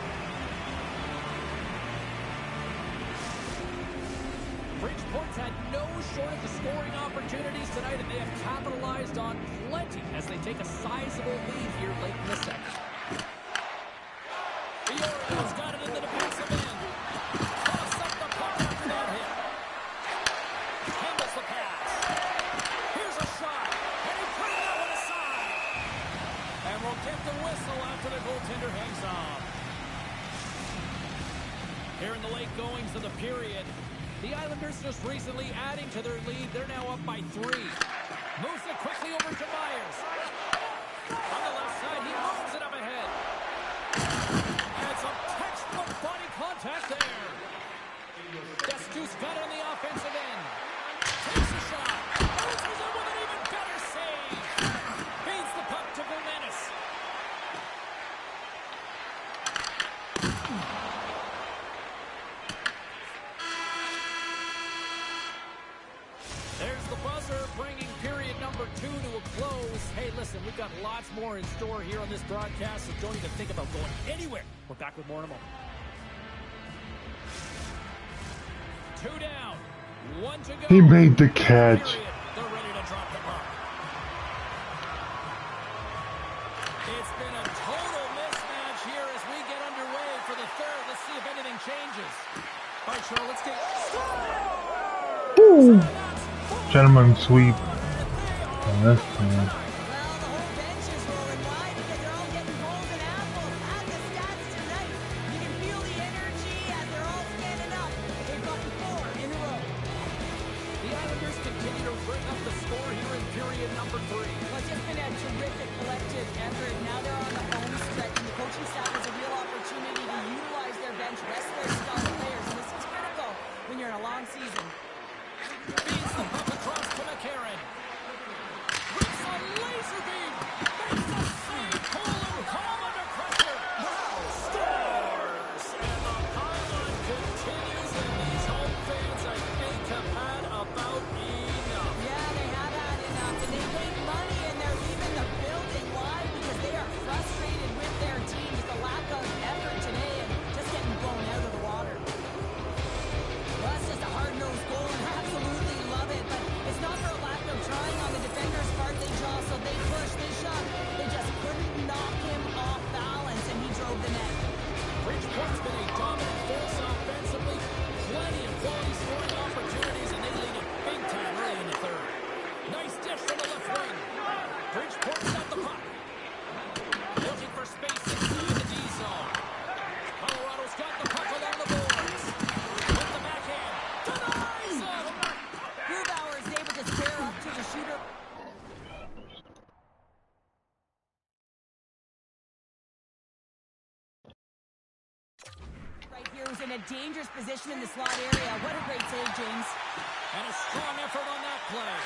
Bridgeport's had no shortage of scoring opportunities tonight, and they have capitalized on plenty as they take a sizable lead here late in the second. The Orioles got it in the defensive end. Toss up the puck after that hit. Handles the pass. Here's a shot, and he put that one aside. And we'll get the whistle after the goaltender hangs off. Here in the late goings of the period, the Islanders just recently adding to their lead. They're now up by 3. Moves it quickly over to Myers. On the left side, he moves it up ahead. And some textbook body contact there. Destu's got it on the offensive end. Takes a shot. Answers it with an even better save. Feeds the puck to Bernanis. There's the buzzer, bringing period number 2 to a close. Hey, listen, we've got lots more in store here on this broadcast, so don't even think about going anywhere. We're back with more in a moment. 2 down, 1 to go. He made the catch. Period. They're ready to drop the puck. It's been a total mismatch here as we get underway for the third. Let's see if anything changes. All right, Cheryl, let's get... Ooh. Gentleman sweep. Oh, that's fine. Well, the whole bench is rolling wide because they're all getting goals and apples. Add the stats tonight. You can feel the energy as they're all standing up. They've gotten 4 in a row. The Islanders continue to bring up the score here in period number 3. Well, it's just been a terrific collective effort. Now they're on the home stretch, and the coaching staff has a real opportunity to utilize their bench, rest their star players, and this is critical when you're in a long season. Feeds the puck across to McCarron. Rips a laser beam. Makes a save. Poland home under pressure. Scores! And the pylon continues, and these home fans, I think, have had about enough. Yeah, they have had enough, and they paid money, and they're leaving the building. Why? Because they are frustrated with their team, with the lack of effort today, and just getting blown out of the water. Well, that's just a hard-nosed goal, and I absolutely love it, but it's not for a lack of trying on the defender's part. They jostled, they pushed, they shot. They just couldn't knock him off balance, and he drove the net. Bridgeport's been a dominant force offensively. Plenty of quality scoring opportunities, and they lead it big time early in the third. Nice dish from the left wing. Bridgeport's got the puck. Looking for space inside the D zone. Colorado's got the puck along the boards. With the backhand. Denies him. Grubauer is able to square up to the shooter. Right here, who's in a dangerous position in the slot area. What a great save, James. And a strong effort on that play.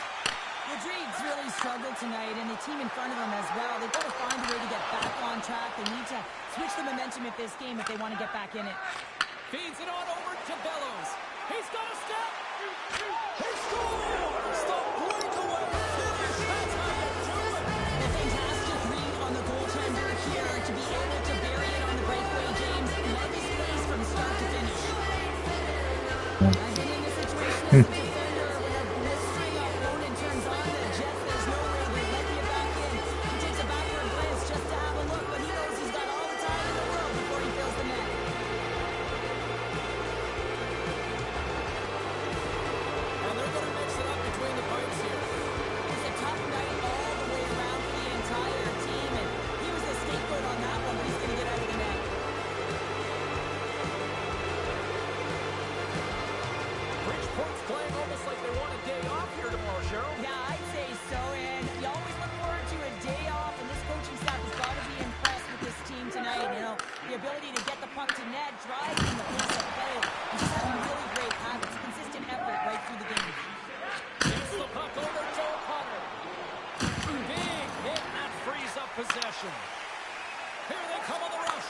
Madrid's really struggled tonight, and the team in front of them as well. They've got to find a way to get back on track. They need to switch the momentum of this game if they want to get back in it. Feeds it on over to Bellows. He's got a step. He scores! The breakaway finish. That's how you do it. A fantastic read on the goaltender here to be able to bury it on the breakaway, James. Love his plays from start to finish. I've been in this situation as a defender when a blistering opponent turns on the Jets. There's no way they let you back in. He takes a backward glance just to have a look, but he knows he's got all the time in the world before he fills the net. And they're going to mix it up between the pipes here. It's a tough night all the way around for the entire team, and he was the scapegoat on that one, but he's going to get out of the net. Bridgeport's playing almost like they want a day off here tomorrow, Cheryl. Yeah, I'd say so, and you always look forward to a day off, and this coaching staff has got to be impressed with this team tonight. You know, the ability to get the puck to net, driving the pace of play, and just having really great habits, consistent effort right through the game. Gets the puck over to O'Connor. Big hit, and that frees up possession. Here they come on the rush.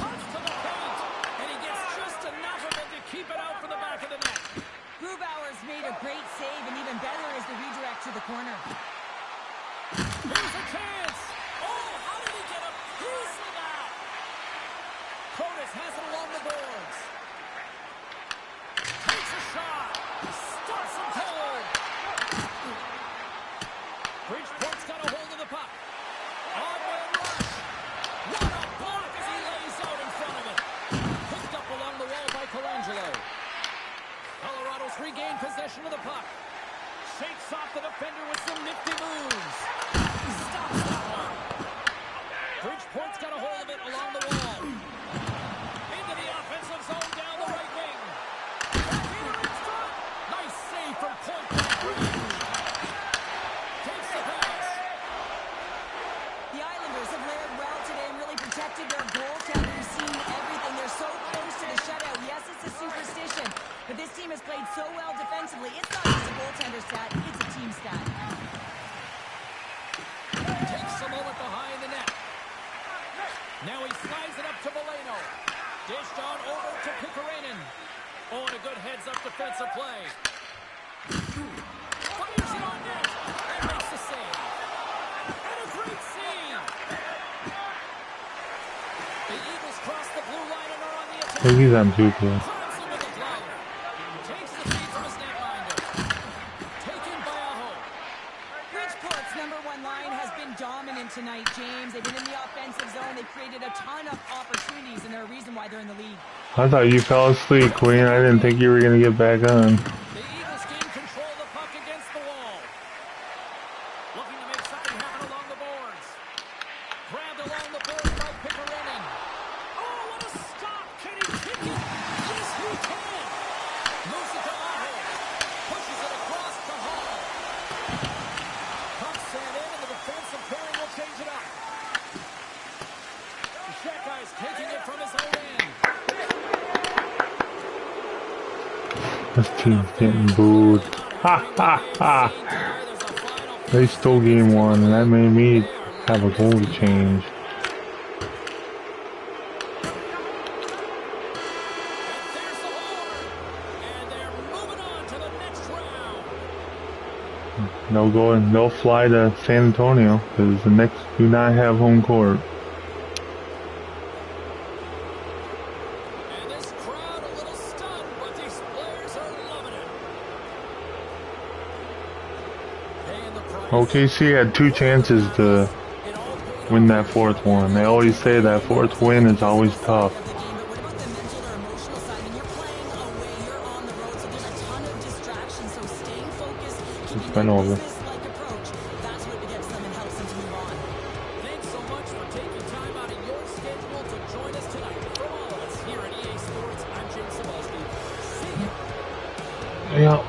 Punch to the paint, and he gets just enough of it to keep it out from the back of the net. Grubauer's made a great save, and even better is the redirect to the corner. Here's a chance. Oh, how did he get a piece of that? Protas has it along the boards. Takes a shot. possession of the puck. Shakes off the defender with some nifty moves. He stops that one. Bridgeport's got a hold of it along the wall. Into the offensive zone down the right wing. Backhander in front. Nice save from point blank range. Takes the pass. The Islanders have layered well today and really protected their goaltender, who's seen everything. They're so close to the shutout. Yes, it's a superstition, but this team has played so well defensively. It's not just a goaltender stat, it's a team stat. Takes a moment behind the net. Now he slides it up to Valeno. Dished on over to Pickerainen. Oh, and a good heads-up defensive play. Fires it on net and makes the save. And a great save. The Eagles cross the blue line and are on the attack. Maybe he's on 2 too. Drives him with a glove. Takes the feed from his netminder. Taken by Aho. Bridgeport's number one line has been dominant tonight, James. They've been in the offensive zone. They've created a ton of opportunities, and they're a reason why they're in the league. I thought you fell asleep, Queen. I didn't think you were gonna get back on. The Eagles gain control of the puck against the wall. Looking to make something happen along the boards. Grabbed along the boards by Pickerainen. Oh, what a stop! Can he kick it? Yes, he can! Moves it to Aho. Pushes it across to Hall. Puck sent in, and the defensive pairing will change it up. Shekai's taking it from his own end. This team's getting booed. Ha ha ha! They stole game 1, and that made me have a goal to change. There's the horn. And they're moving on to the next round. They'll go and they'll fly to San Antonio because the Knicks do not have home court. And this crowd a little stunned, but these players are loving it. Paying the price. OKC had 2 chances to It all paid win that 4th one. They always say that 4th win is always tough. Of the game, but what about the mental or emotional side? I mean, you're playing away, you're on the road, so there's a ton of distractions. So staying focused, keeping been that over. business-like approach, that's what begets them and helps them to move on. Thanks so much for taking time out of your schedule to join us tonight. From all of us here at EA Sports, I'm James Cebulski. See you. Yeah.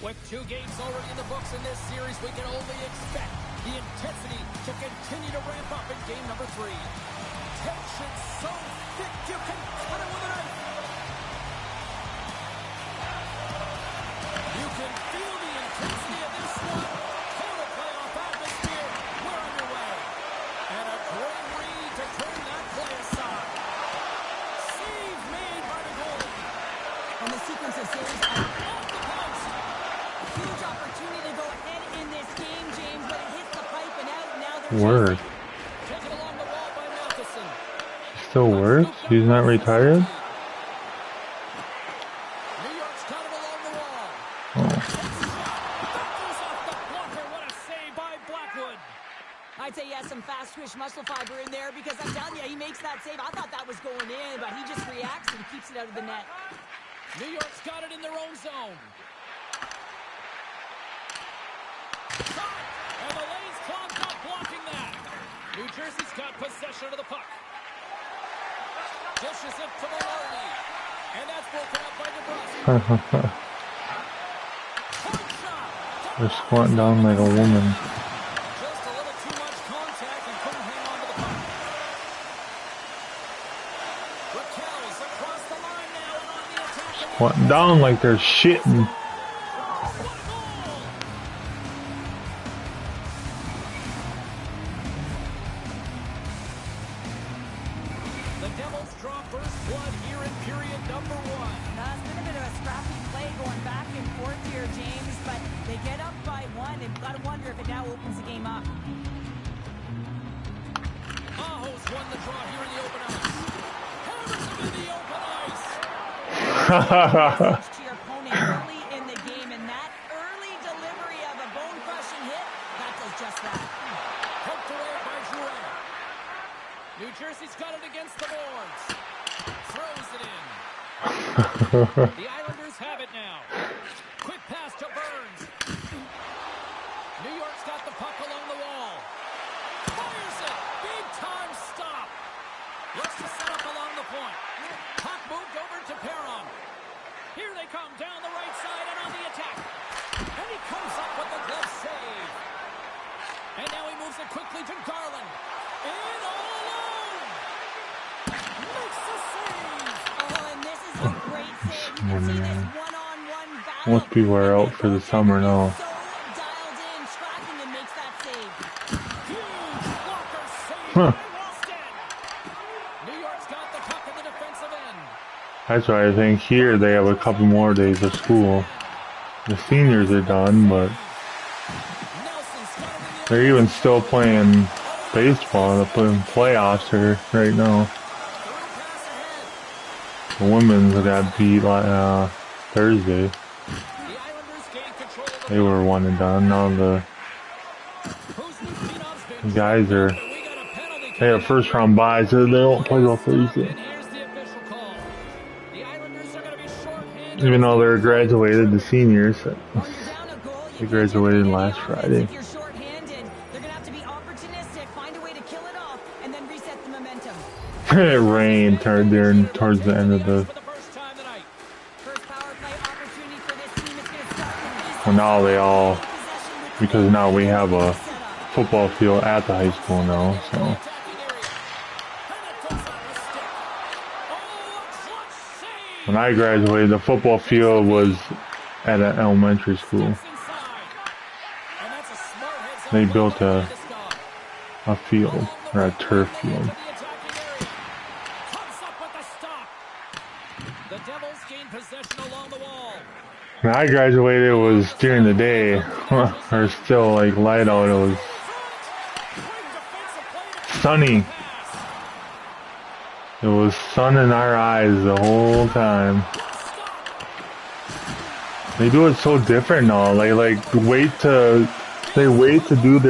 With 2 games already in the books in this series, we can only expect the intensity to continue to ramp up in game number 3. Tension so thick you can cut it with a knife. You can feel the intensity of this one. Total playoff atmosphere. We're underway. And a great read to turn that play aside. Save made by the goalie. And the sequence of saves Off the post. huge opportunity to go ahead in this game, James, but it hits the pipe and out. Now they're Word. Taken along the wall by Matheson. Still works? He's not retired? New York's got it along the wall. Oh. Takes a shot. That goes off the blocker. What a save by Blackwood. I'd say he has some fast twitch muscle fiber in there because I'm telling you, he makes that save. I thought that was going in, but he just reacts and keeps it out of the net. New York's got it in their own zone. Shot! And the lane's clogged up blocking that. New Jersey's got possession of the puck. Dishes it to Maloney. And that's broken up by DeBrusque. Point shot. They're squatting down like a woman. Just a little too much contact and couldn't hang on to the puck. Raquel's across the line now and on the squatting down like they're shitting. The Devils draw first blood here in period number 1. It's been a bit of a scrappy play going back and forth here, James, but they get up by 1, and gotta wonder if it now opens the game up. Aho's won the draw here in the open ice. Hammers him in the open ice. To your opponent early in the game, and that early delivery of a bone-crushing hit, that does just that. Poked away by Jouret. New Jersey's got it against the boards. Throws it in. The Islanders have it now. Quick pass to Burns. New York's got the puck along the wall. Fires it. Big time stop. Looks to set up along the point. Puck moved over to Perron. Here they come down the right side and on the attack. And he comes up with the glove save. And now he moves it quickly to Garland. In all alone. Makes the save. Oh, and this is a great save. You can see this one-on-one battle. Most people are out for the summer now. So dialed in, tracking, and makes that save. Huge blocker save Huh. by Wallstead. New York's got the puck in the defensive end. That's why I think here they have a couple more days of school. The seniors are done, but Nelson starting in. they're even still playing baseball. They're playing playoffs here right now. Pass ahead. The women's got beat Thursday. The Islanders gain control of the They were one and done. Now the Kuzminov's been guys are, we got a penalty they have first round buys, so they don't play till Thursday. and here's the official call. The Islanders are going to be shorthanded. Even though they're graduated, the seniors, Well, you're down a goal. they graduated last Friday. If you're shorthanded, they're going to have to be opportunistic, find a way to kill it off, and then reset the momentum. It rained towards the end of the. For the first time tonight. First power play opportunity for this team is going to start with Well, now they all, possession with because now we have a setup. football field at the high school now, so. Attacking area. And it goes off the stick. Oh, a clutch save. When I graduated, the football field was at an elementary school. Steps inside. And that's a smart heads up They by built a Landeskog. field, or a turf field. The Devils gain possession along the wall. When I graduated, it was during the day, or still like light out. It was sunny. It was sun in our eyes the whole time. They do it so different now. They wait to do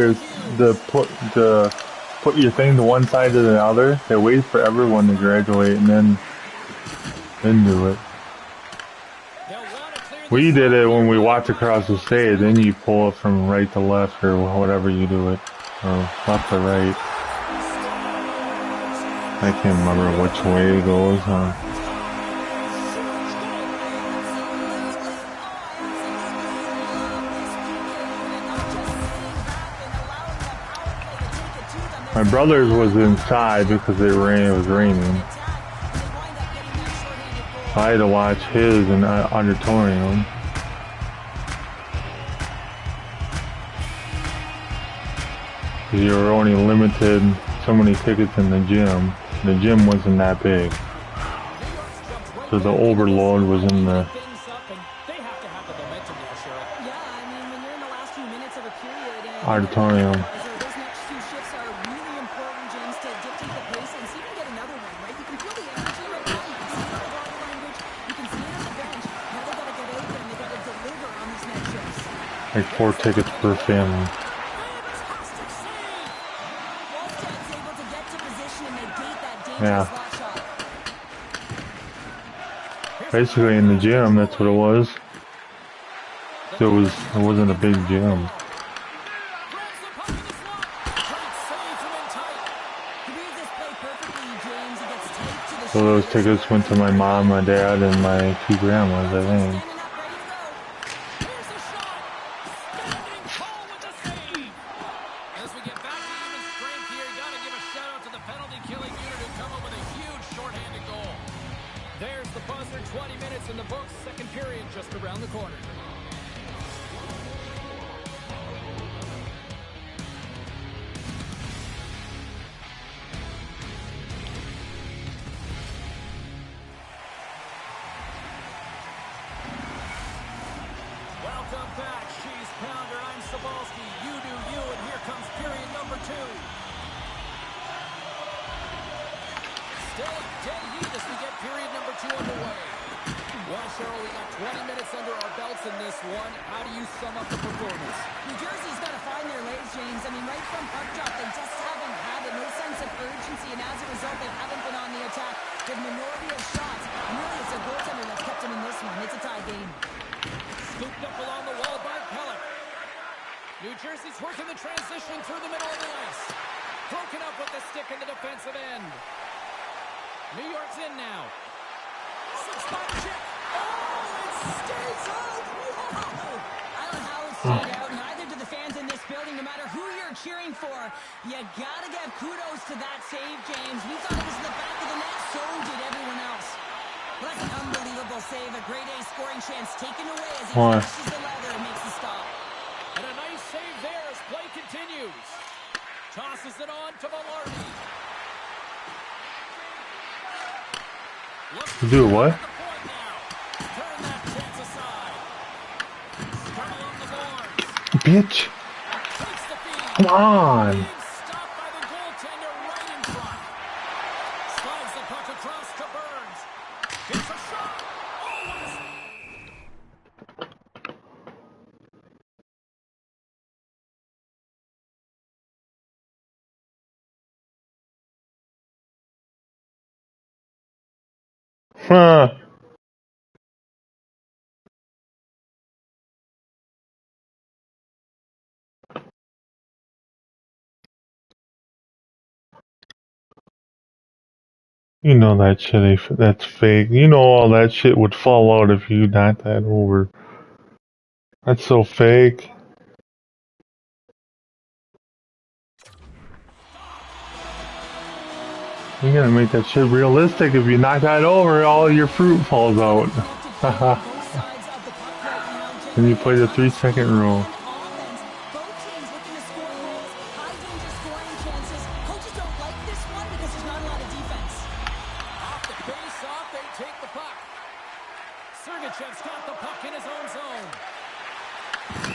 put your thing to one side to the other. They wait for everyone to graduate and then do it. We did it when we walked across the stage. Then you pull it from right to left or whatever you do it, or left to right. I can't remember which way it goes. My brother's was inside because it was raining. I had to watch his in the auditorium. You were only limited so many tickets in the gym. The gym wasn't that big. So the overload was in the auditorium. Those next few shifts are really important, James, to dictate the pace and see if you can get another one, right? You can feel the energy right now. You can see it in the body language. You can see it on the bench. Now they got to get out there and they got to deliver on these next shifts. Like 4 tickets per family. Fantastic save! Wallsted's able to get to position and negate that dangerous Yeah. slot shot. Basically in the gym, that's what it was. So it wasn't a big gym. So those tickets went to my mom, my dad, and my 2 grandmas, I think. There's the buzzer. 20 minutes in the books. Second period just around the corner. Welcome back, She's Pounder. I'm Sabalski. You do you, and here comes period number 2. Still dead heat as we get period number 2 underway. Well, Cheryl, we got 20 minutes under our belts in this one. How do you sum up the performance? New Jersey's got to find their legs, James. I mean, right from puck drop, they just haven't had it. No sense of urgency, and as a result, they haven't been on the attack. The minority of shots, and really it's a goaltender that's kept them in this one. It's a tie game. Scooped up along the wall by Pellet. New Jersey's working the transition through the middle of the ice. Broken up with the stick in the defensive end. New York's in now. Six-spot check. Oh, it stays out. Wow. I don't know how it stayed out, neither do the fans in this building, no matter who you're cheering for. You gotta give kudos to that save, James. We thought it was in the back of the net, so did everyone else. Well, that's an unbelievable save, a grade A scoring chance taken away as he flashes the leather and makes the stop. And a nice save there as play continues. Tosses it on to Velarde. Do what? Bitch. Come on. Stopped by the goaltender right in front. Slides the puck across to Burns. Gets a shot. Huh. You know that shit, that's fake. You know all that shit would fall out if you knocked that over. That's so fake. You gotta make that shit realistic. If you knock that over, all your fruit falls out. Haha. Then you play the 3-second rule. Both teams looking to score goals, high danger scoring chances. Coaches don't like this one because there's not a lot of defense. Off the face-off, they take the puck. Sergachev's got the puck in his own zone.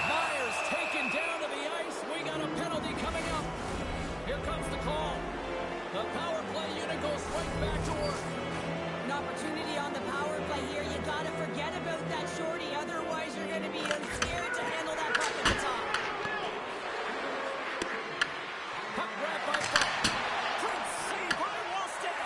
Myers taken down to the ice. We got a penalty coming up. Here comes the call. The power play unit goes right back to work. An opportunity on the power play here. You gotta forget about that shorty. Otherwise, you're gonna be scared to handle that puck at the top. Puck grabbed by Buck. Great save by Wallstedt.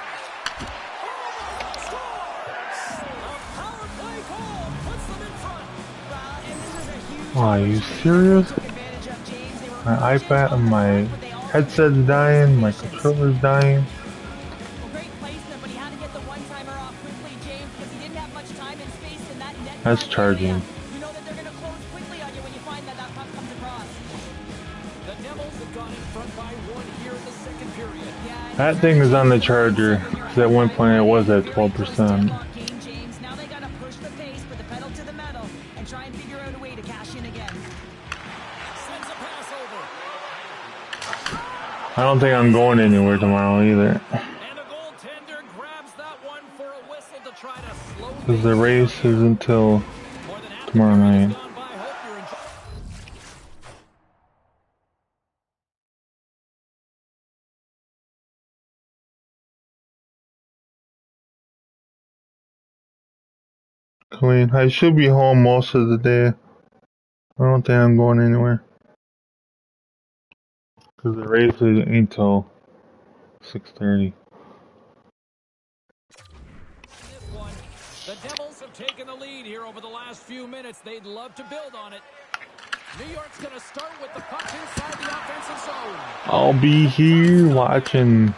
Oh, scores! A power play goal puts them in front. Well, and this was a huge Are you opportunity serious? they took advantage of, James. They were My urgent iPad on and the my puck, but they also headset's had dying, my situations. controller's dying. Well, great placement, but he had to get the one-timer off quickly, James, because he didn't have much time and space in that net. That's front charging. area. You know that they're going to close quickly on you when you find that puck comes across. The Devils have gone in front by 1 here in the second period. Yeah, That thing is on the charger. 'Cause at one point it was at 12%. Game, James. Now they got to push the pace, put the pedal to the metal, and try and figure out a way to cash in again. Sends a pass over. I don't think I'm going anywhere tomorrow either. And a goaltender grabs that one for a whistle to try to slow Because the things race down. is until More than half the tomorrow period has night. gone by. Hope you're enjoying. Clean. I should be home most of the day. I don't think I'm going anywhere. Because the race is until 6:30. This one, the Devils have taken the lead here over the last few minutes. They'd love to build on it. New York's going to start with the puck inside the offensive zone. I'll be here watching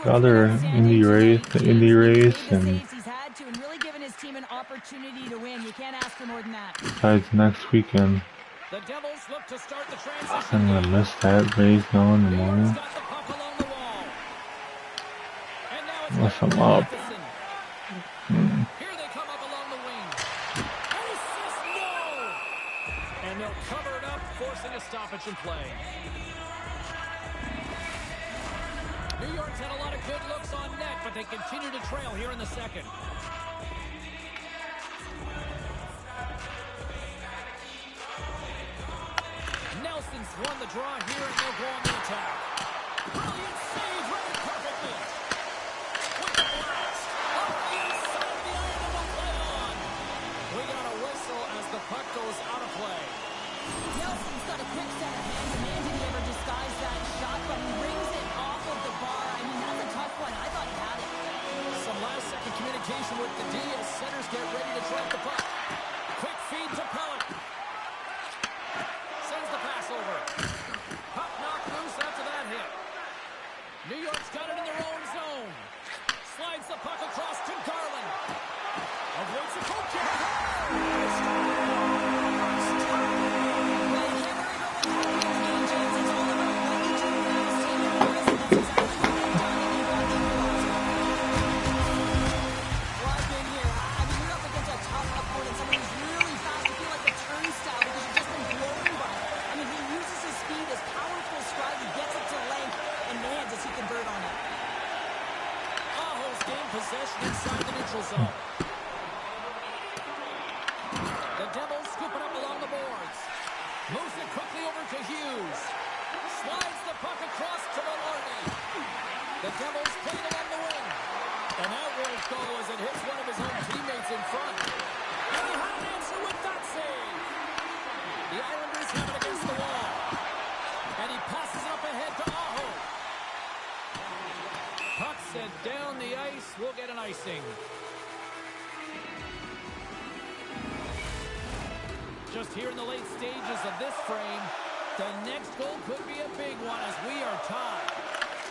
the other indie race, and He's had to and really given his team an opportunity to win. You can't ask for more than that. besides next weekend. The Devils look to start the transition. I'm gonna miss that race now in the New York's morning. got the puck along the wall. And now it's Unless I'm Matheson. up. Here's forcing a stoppage in play. New York's had a lot of good looks on net, but they continue to trail here in the second. Nelson's won the draw here, and they'll go on the attack. Brilliant save, read it perfectly. With the blast. Off the inside of the iron, and they'll play on. We got a whistle as the puck goes out of play. Nelson's got a quick set of hands, and man, did he ever disguise that shot, but he rings it off of the bar. I mean, that's a tough one. I thought he had it. Some last-second communication with the D as centers get ready to drop the puck. Quick feed to Pellet. Sends the pass over. Puck knocked loose after that hit. New York's got it in their own zone. Slides the puck across to Garland. Avoids the poke check. Possession inside the neutral zone. The Devils scoop it up along the boards. Moves it quickly over to Hughes. Slides the puck across to Maloney. The Devils play it along the wing. And that won't go as it hits one of his own teammates in front. And he had an answer with that save. The Islanders have it against the wall. And he passes it up ahead to Aho. Puck sent down the ice. We'll get an icing. Just here in the late stages of this frame, the next goal could be a big one as we are tied.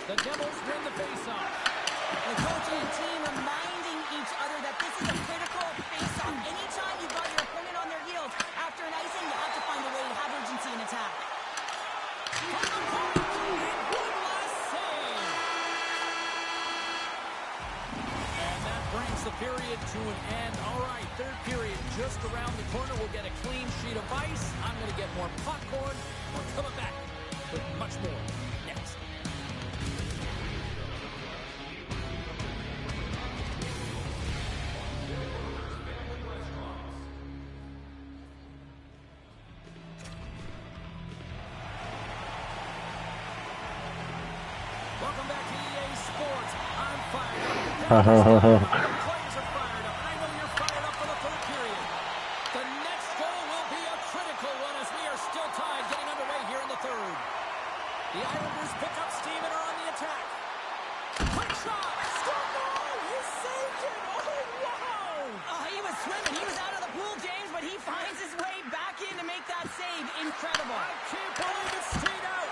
The Devils win the faceoff. The coach and team reminding each other that this is a critical faceoff. Anytime you've got your opponent on their heels after an icing, you have to find a way to have urgency in attack. From the point, and one last save. And that brings the period to an end. All right, third period just around the corner. We'll get a clean sheet of ice. I'm going to get more popcorn. We're coming back with much more next. Welcome back to EA Sports. I'm fired up. The players are fired up. I know you're fired up for the third period. The next goal will be a critical one as we are still tied, getting underway here in the third. The Islanders pick up steam and are on the attack. Quick shot. Score goal. He saved it. Oh, wow. Oh, he was swimming. He was out of the pool, James, but he finds his way back in to make that save. Incredible. I can't believe it stayed out.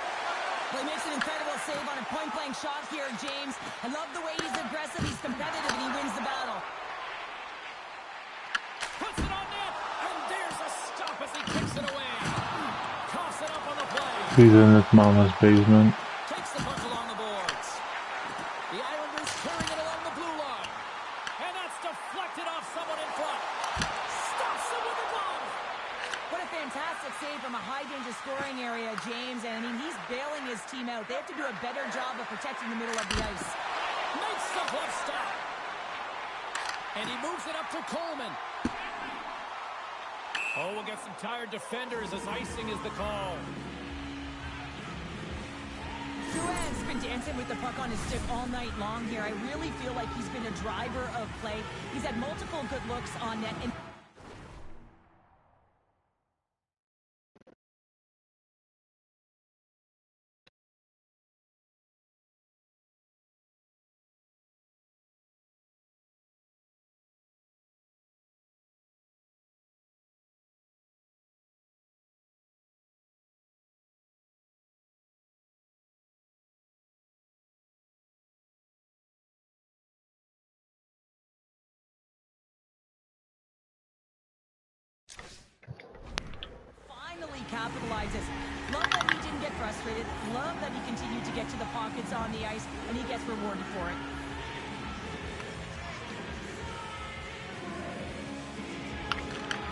Well, he makes an incredible save on a point-blank shot here, James. I love the way he's aggressive, he's competitive, and he wins the battle. Puts it on net, and there's a stop as he kicks it away. Toss it up on the play. He's in his mama's basement. Takes the puck along the boards. The Islanders carrying it along the blue line. And that's deflected off someone in front. Stops it with a glove. What a fantastic save from a high-danger scoring area, James. And, I mean, he's bailing his team out. They have to do a better job of protecting the middle of the ice. Makes the glove stop. And he moves it up to Coleman. Oh, we'll get some tired defenders as icing is the call. Drouin's been dancing with the puck on his stick all night long here. I really feel like he's been a driver of play. He's had multiple good looks on net. And finally capitalizes. Love that he didn't get frustrated. Love that he continued to get to the pockets on the ice, and he gets rewarded for it.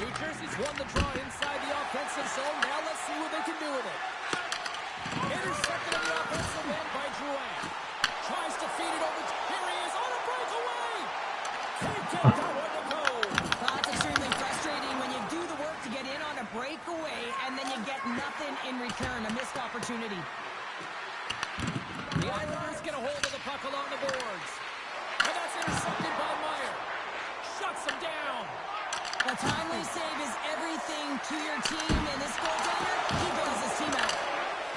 New Jersey's won the draw inside the offense. defensive zone. Now let's see what they can do with it. Intercepted in the offensive end by Drouin. Tries to feed it over. Here he is on a breakaway. Can't get that one to go. That's extremely frustrating when you do the work to get in on a breakaway and then you get nothing in return, a missed opportunity. The Islanders get a hold of the puck along the boards. And that's intercepted by Meyer. Shuts him down. A timely save is everything to your team, and this goaltender, he bails his team out.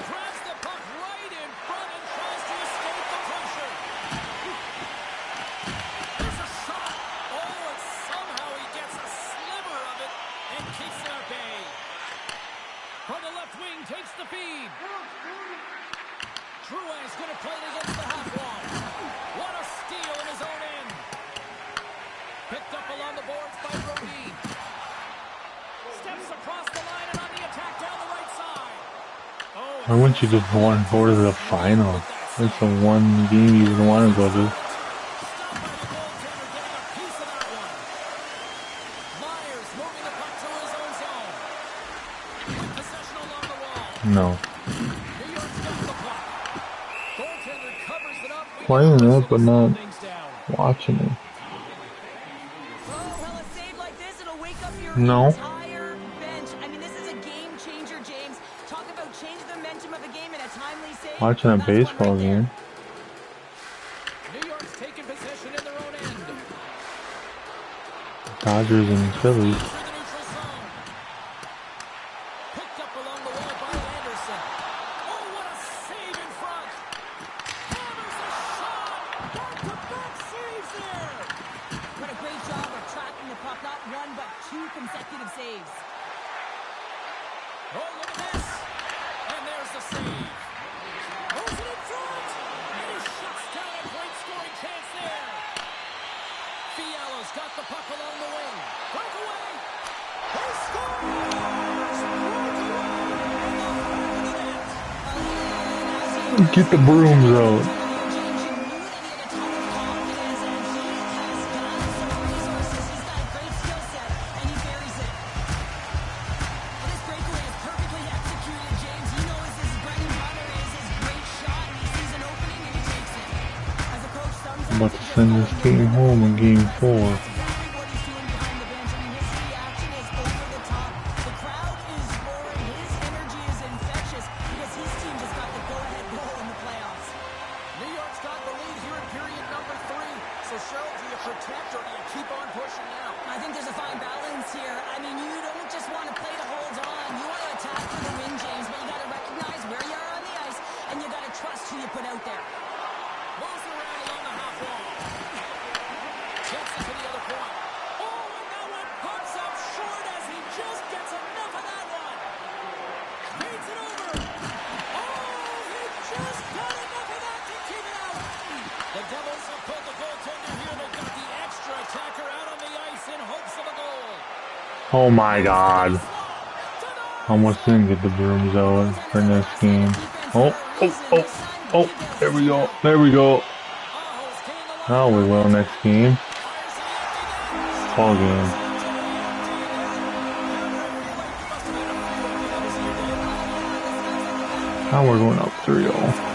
Grabs the puck right in front and tries to escape the pressure. There's a shot. Oh, and somehow he gets a sliver of it and keeps it at bay. From the left wing, takes the feed. Drouin's going to play it against the half wall. What a steal in his own end. Picked up along the boards by Brody. Steps across the line and on the attack down the right side. Oh, Why wouldn't you just want to go to the final? That's the one game you didn't want to go to. stopped by the goaltender getting a piece of that one. Myers moving the puck to his own zone. Possession along the wall. No. New York's got the puck. Goaltender covers it up. Playing it, but not Things down. watching it. Oh, well, a save like this, it'll wake up your No. entire bench. I mean, this is a game changer, James. Talk about change the momentum of a game in a timely save. Watching a That's one baseball right there. game. New York's taking possession in their own end. Dodgers and Phillies. Through the neutral zone. Picked up along the wall by Anderson. Oh, what a save in front. Hammers a shot. Back-to-back saves there. What a great job of tracking the puck. Not one, but two consecutive saves. Oh, look at this. And there's the save. Moves it in front. And he shuts down a great scoring chance there. Fiala's got the puck along the wing. Breakaway. He scores! Breakaway! Get the brooms out. James, you knew that he had a ton of confidence, and he has got some resources. He's got a great skill set, and he buries it. And this breakaway is perfectly executed, James. He knows his bread and butter is his great shot, and he sees an opening, and he takes it. As a coach, sometimes I'm about to you just send gotta this know game when home in game 4. That's exactly what he's doing behind the bench. I mean, his reaction is over the top. The crowd is roaring. His energy is infectious because his team just got the go-ahead goal in the playoffs. New York's got the lead here in period number 3. So, Cheryl, do you protect or do you keep on pushing now? I think there's a fine balance here. I mean, you don't just want to play to hold on. You want to attack for the win, James, but you got to recognize where you are on the ice, and you got to trust who you put out there. Moves around along the half wall. Gets it to the other point. Oh, and that one pops up short as he just gets enough of that one. Feeds it over. Oh, he just got enough of that to keep it out. The Devils have pulled the goaltender here. They've got the extra attacker out on the ice in hopes of a goal. Oh my god. Almost didn't get the brooms out for this game. Oh, there we go. There we go. Now we will next game. Ball game. Now we're going up 3-0.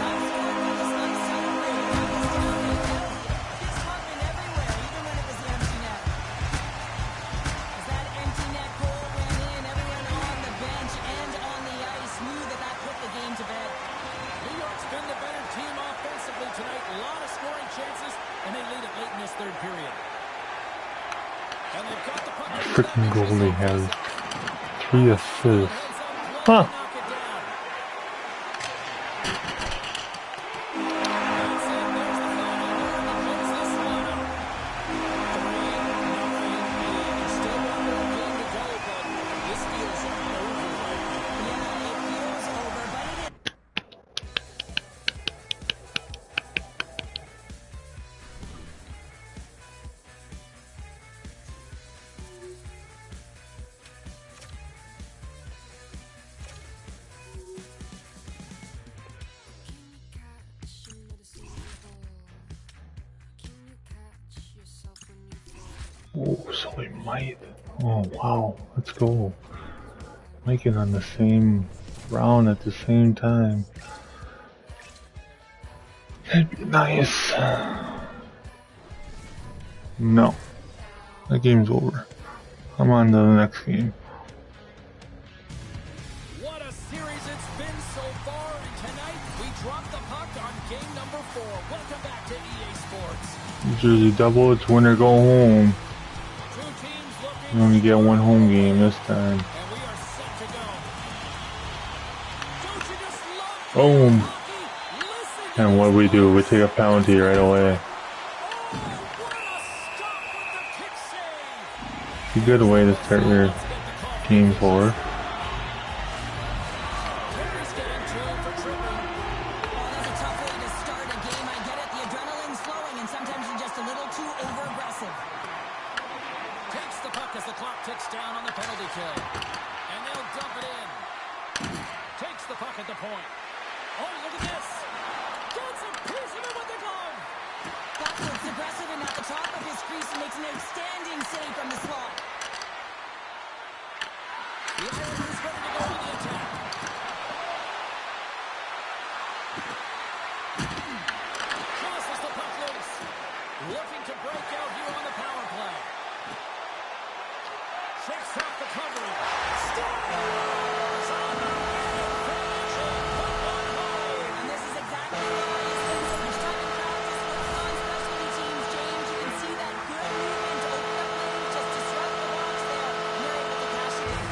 Freaking goalie has 3 assists. Huh. Oh, so we might. Oh, wow. Let's go. Make it on the same round at the same time. That'd be nice. No. That game's over. I'm on to the next game. What a series it's been so far, and tonight we drop the puck on game number 4. Welcome back to EA Sports. New Jersey Devil, it's winner go home. Two teams looking You only get one home game this time. and we are set to go. Don't you just love Boom. hockey? Listen to And what we do, we take a penalty right away. what a stop with the kick save. It's a good way to start your game forward. Terry's getting to him for tripping. Well, that's a tough way to start a game. I get it. The adrenaline's flowing, and sometimes you're just a little too over-aggressive. Takes the puck as the clock ticks down on the penalty kill. And they'll dump it in. Takes the puck at the point. Oh, look at this. Gets a piece of it with the glove. Backwards aggressive and at the top of his crease and makes an outstanding save from the slot. The Islanders ready to go on the attack. Crosses the puck loose. Looking to break out here on the power play. Shakes off the coverage. Scores! On the finishing puck on home. And this is exactly why he spends so much time in practice working on specialty teams, James. You can see that good movement to open up lanes, just disrupt the box there. And they're able to cash it in.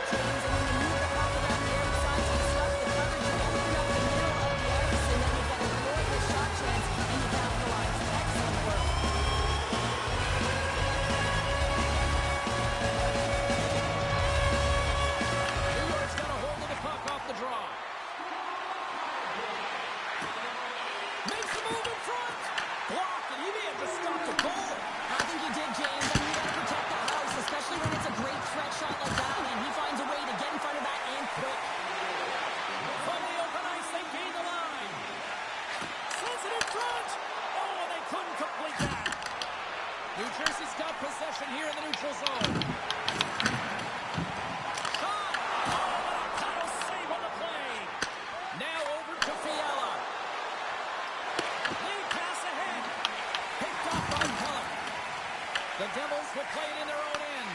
James, and when you move the puck around the outside to disrupt the coverage, you open up the middle of the ice, and then you get a glorious shot chance, and you capitalize. Excellent work. New York's got a hold of the puck off the draw. Makes a move in front. Blocked, and he may have just stopped the goal. I think you did, James. I mean, you got to protect the house, especially when it's a great threat shot like that, and he finds a way to get in front of that and quick. From the open ice, they gain the line. Sends it in front. Oh, and they couldn't complete that. New Jersey's got possession here in the neutral zone. Shot. Oh, and a paddle save on the play. Now over to Fiala. Lead pass ahead. Picked off by Keller. The Devils will play it in their own end.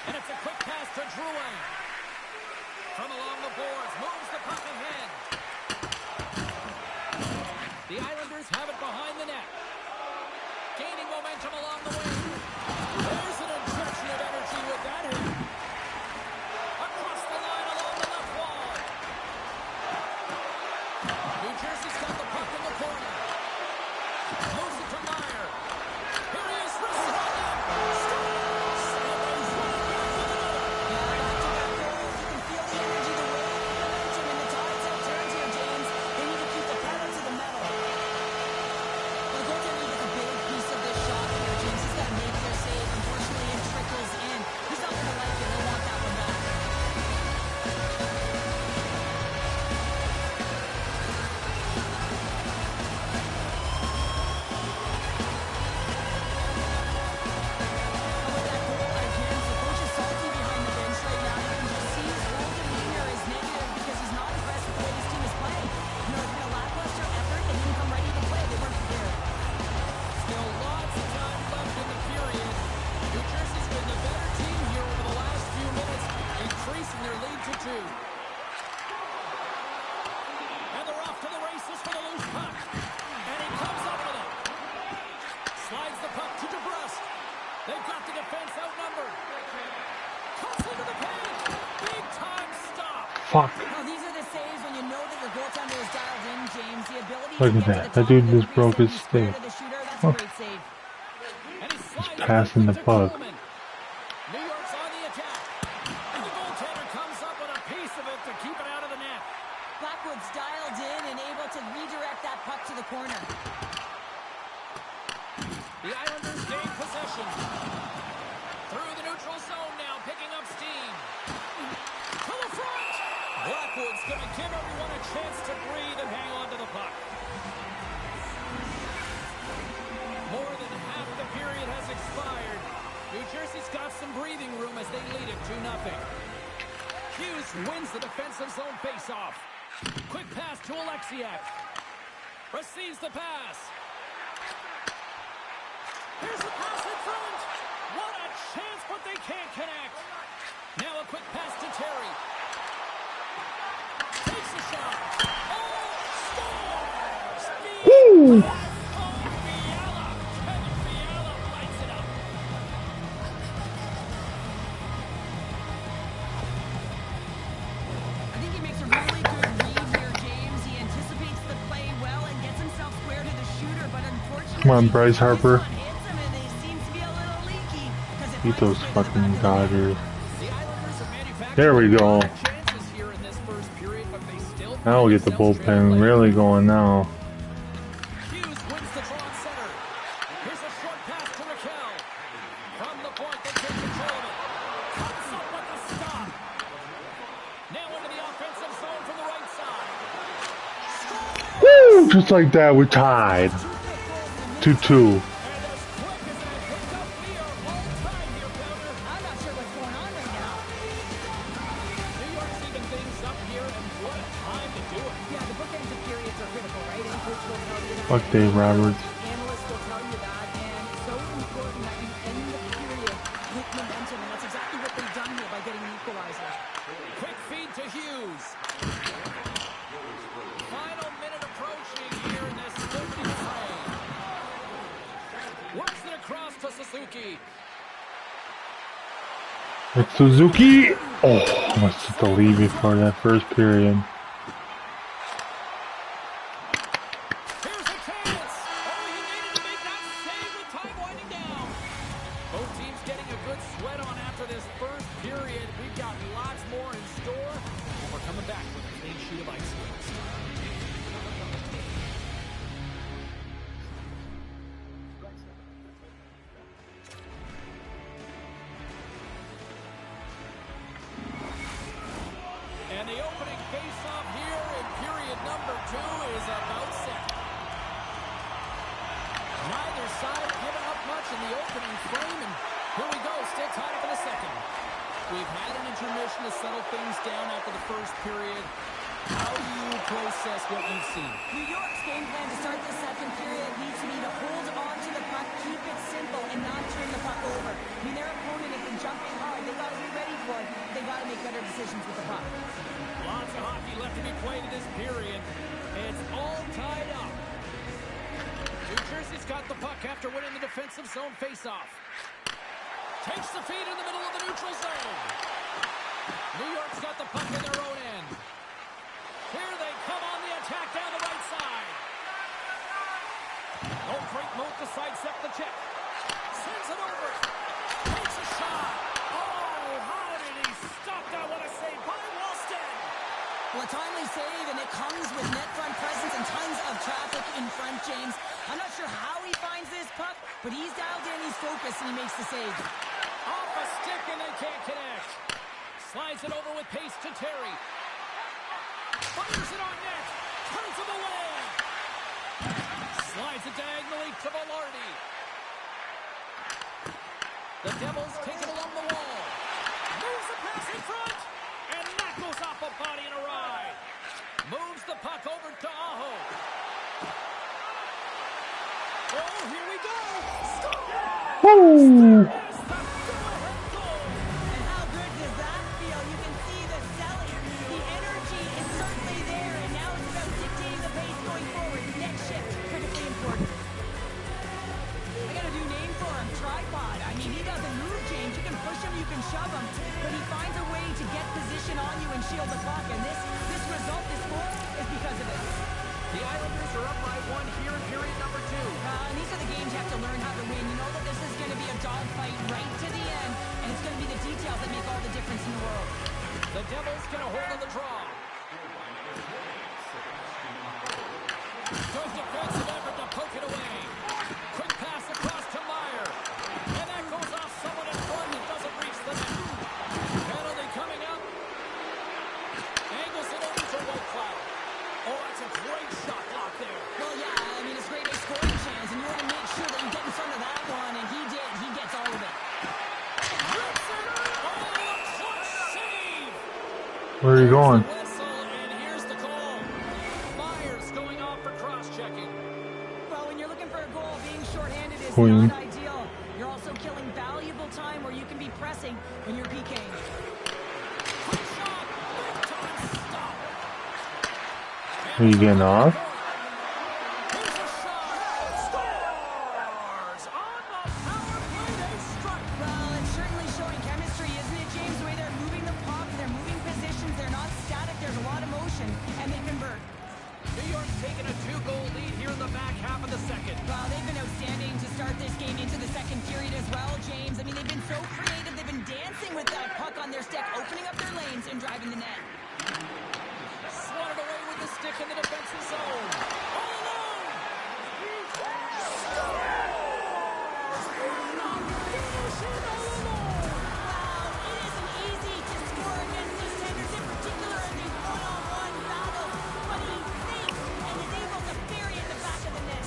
And it's a quick pass to Drouin. From along the boards, moves the puck ahead. The Islanders have it behind the net. Gaining momentum along the way. There's an injection of energy with that hit. Across the line along the left wall. New Jersey's got the puck in the corner. Moves it to Meyer. Here he is, wrists it on net. Scores! Somebody's running back for the net. Yeah, back-to-back goals. You can feel the energy, the weight, the momentum, and the tide's out turns here, James. They need to keep the pedal to the metal. Well, the goaltender gets a big piece of this shot here, James. He's got to make their save. Unfortunately, it trickles in. He's not going to like it. He'll want that one back. How about that goal again? So coach is salty behind the bench right now. You can just see his whole demeanor is negative because he's not impressed with the way this team is playing. You know, it's been a lackluster effort. They didn't come ready to play. They weren't prepared. Still lots of time left in the period. New Jersey's been the better team here over the last few minutes, increasing their lead to 2. And they're off to the races for the loose puck. And he comes up with it. Slides the puck to DeBrusque. They've got the defense outnumbered. Cuts into the paint. Big time stop. Fuck. Well, these are the saves when you know that your goaltender is dialed in, James. The ability Look to at get that. to the That top dude of the just broke crease his and be square stick. to the shooter. That's Huh. a great save. And he slides passing the to puck. Coleman. New York's on the attack. And the goaltender comes up with a piece of it to keep it out of the net. Blackwood's dialed in and able to redirect that puck to the corner. The Islanders gain possession. Through the neutral zone now, picking up steam. To the front! Blackwood's going to give everyone a chance to breathe and hang on to the puck. More than half the period has expired. New Jersey's got Hughes wins the defensive zone faceoff. Quick pass to Alexiak. Receives the pass. Here's the pass in front. What a chance, but they can't connect. Now a quick pass to Terry. Takes a shot. Oh, scores! Woo! Fiala. Kevin Fiala lights it up. I think he makes a really good read here, James. He anticipates the play well and gets himself square to the shooter, but unfortunately, Come on, Bryce Harper. this one hits him and they seems to be a little leaky because it Beat finds those its way to the back fucking of the net. Dodgers. The Islanders have manufactured There we go. a lot of chances here in this first period, but they still Now we'll get the bullpen really going now. Hughes wins the draw at center. Here's a short pass to Raquel. From the point, they take control of it. Comes up with a stop. Now into the offensive zone from the right side. Woo! Just like that, we're tied. 2-2. And as quick as that hiccup, we are all tied here, Powder. I'm not sure what's going on right now. New York's even things up here, and what a time to do it. Yeah, the bookends of periods are critical, right? Any coach will tell you that. Fuck Dave Roberts. Analysts will tell you that, and it's so important that you end the period with momentum, and that's exactly what they've done here by getting the equalizer. Quick feed to Hughes. Final minute approaching here in this opening frame. Works it across to Suzuki. It's Suzuki. Oh, I must have to leave before that first period. Here's a chance. Oh, he needed to make that save with time winding down. Both teams getting a good sweat on after this first period. We've got lots more in store. And we're coming back with a clean sheet of ice. And the opening face-off here in period number 2 is about set. Neither side giving up much in the opening frame, and here we go, still tied up in the second. We've had an intermission to settle things down after the first period. How do you process what you've seen? New York's game plan to start the second period needs to be to hold on to the puck, keep it simple, and not turn the puck over. I mean, their opponent has been jumping hard. They got to be ready for it. They got to make better decisions with the puck. Lots of hockey left to be played in this period. It's all tied up. New Jersey's got the puck after winning the defensive zone faceoff. Takes the feed in the middle of the neutral zone. New York's got the puck in their own end. Here they come on the attack down the right side. Oh, great move to sidestep the check. Sends it over. Takes a shot. Oh, how did he stop that? What a save by Walston. Well, a timely save, and it comes with net front presence and tons of traffic in front, James. I'm not sure how he finds this puck, but he's dialed in, he's focused, and he makes the save. Off a stick, and they can't connect. Slides it over with pace to Terry. Fires it on net. Turns him away. Slides it diagonally to Velarde. The Devils take it along the wall. Moves the pass in front. And that goes off a body and a ride. Moves the puck over to Aho. Oh, here we go. Score! Woo! And how good does that feel? You can see the selling. The energy is certainly there, and now it's about dictating the pace going forward. Next shift, critically important. I got a new name for him, Tripod. I mean, he doesn't move, James. You can push him, you can shove him, but he finds a way to get position on you and shield the puck, and this result, this score, is because of it. The Islanders are up by 1 here in period number 2. And these are the games you have to learn how to win. You know that this is going to be a dogfight right to the end, and it's going to be the details that make all the difference in the world. The Devils get a hold of the draw. Good defensive effort to poke it away. Quick pass across to Meyer. And that goes off someone in front and doesn't reach the net. Penalty coming up. Angles it over to Whitecloud. Oh, that's a great shot block there. Well, yeah, I mean, it's great a scoring chance, and you want to make sure that you get in front of that one, and he did. He gets all of it. Rips it. Oh, a clutch Where are you going? There's the whistle, and here's the call. Myers going off for cross-checking. Well, when you're looking for a goal, being shorthanded is Queen. not ideal. You're also killing valuable time where you can be pressing when you're PKing. Quick shot, big time stop. Are you getting off? Here's a shot, scores! On the power play, they strike. Well, it's certainly showing chemistry, isn't it, James? The way they're moving the puck, they're moving positions, they're not static, there's a lot of motion, and they convert. New York's taking a 2-goal lead here in the back half of the second. Well, they've been outstanding to start this game into the second period as well, James. I mean, they've been so creative. They've been dancing with that puck on their stick, opening up their lanes and driving the net. Swatted away with the stick in the defensive zone. All alone! Wow, it isn't easy to score against these Sanders, in particular in these one-on-one battles, but he thinks and is able to bury it in the back of the net.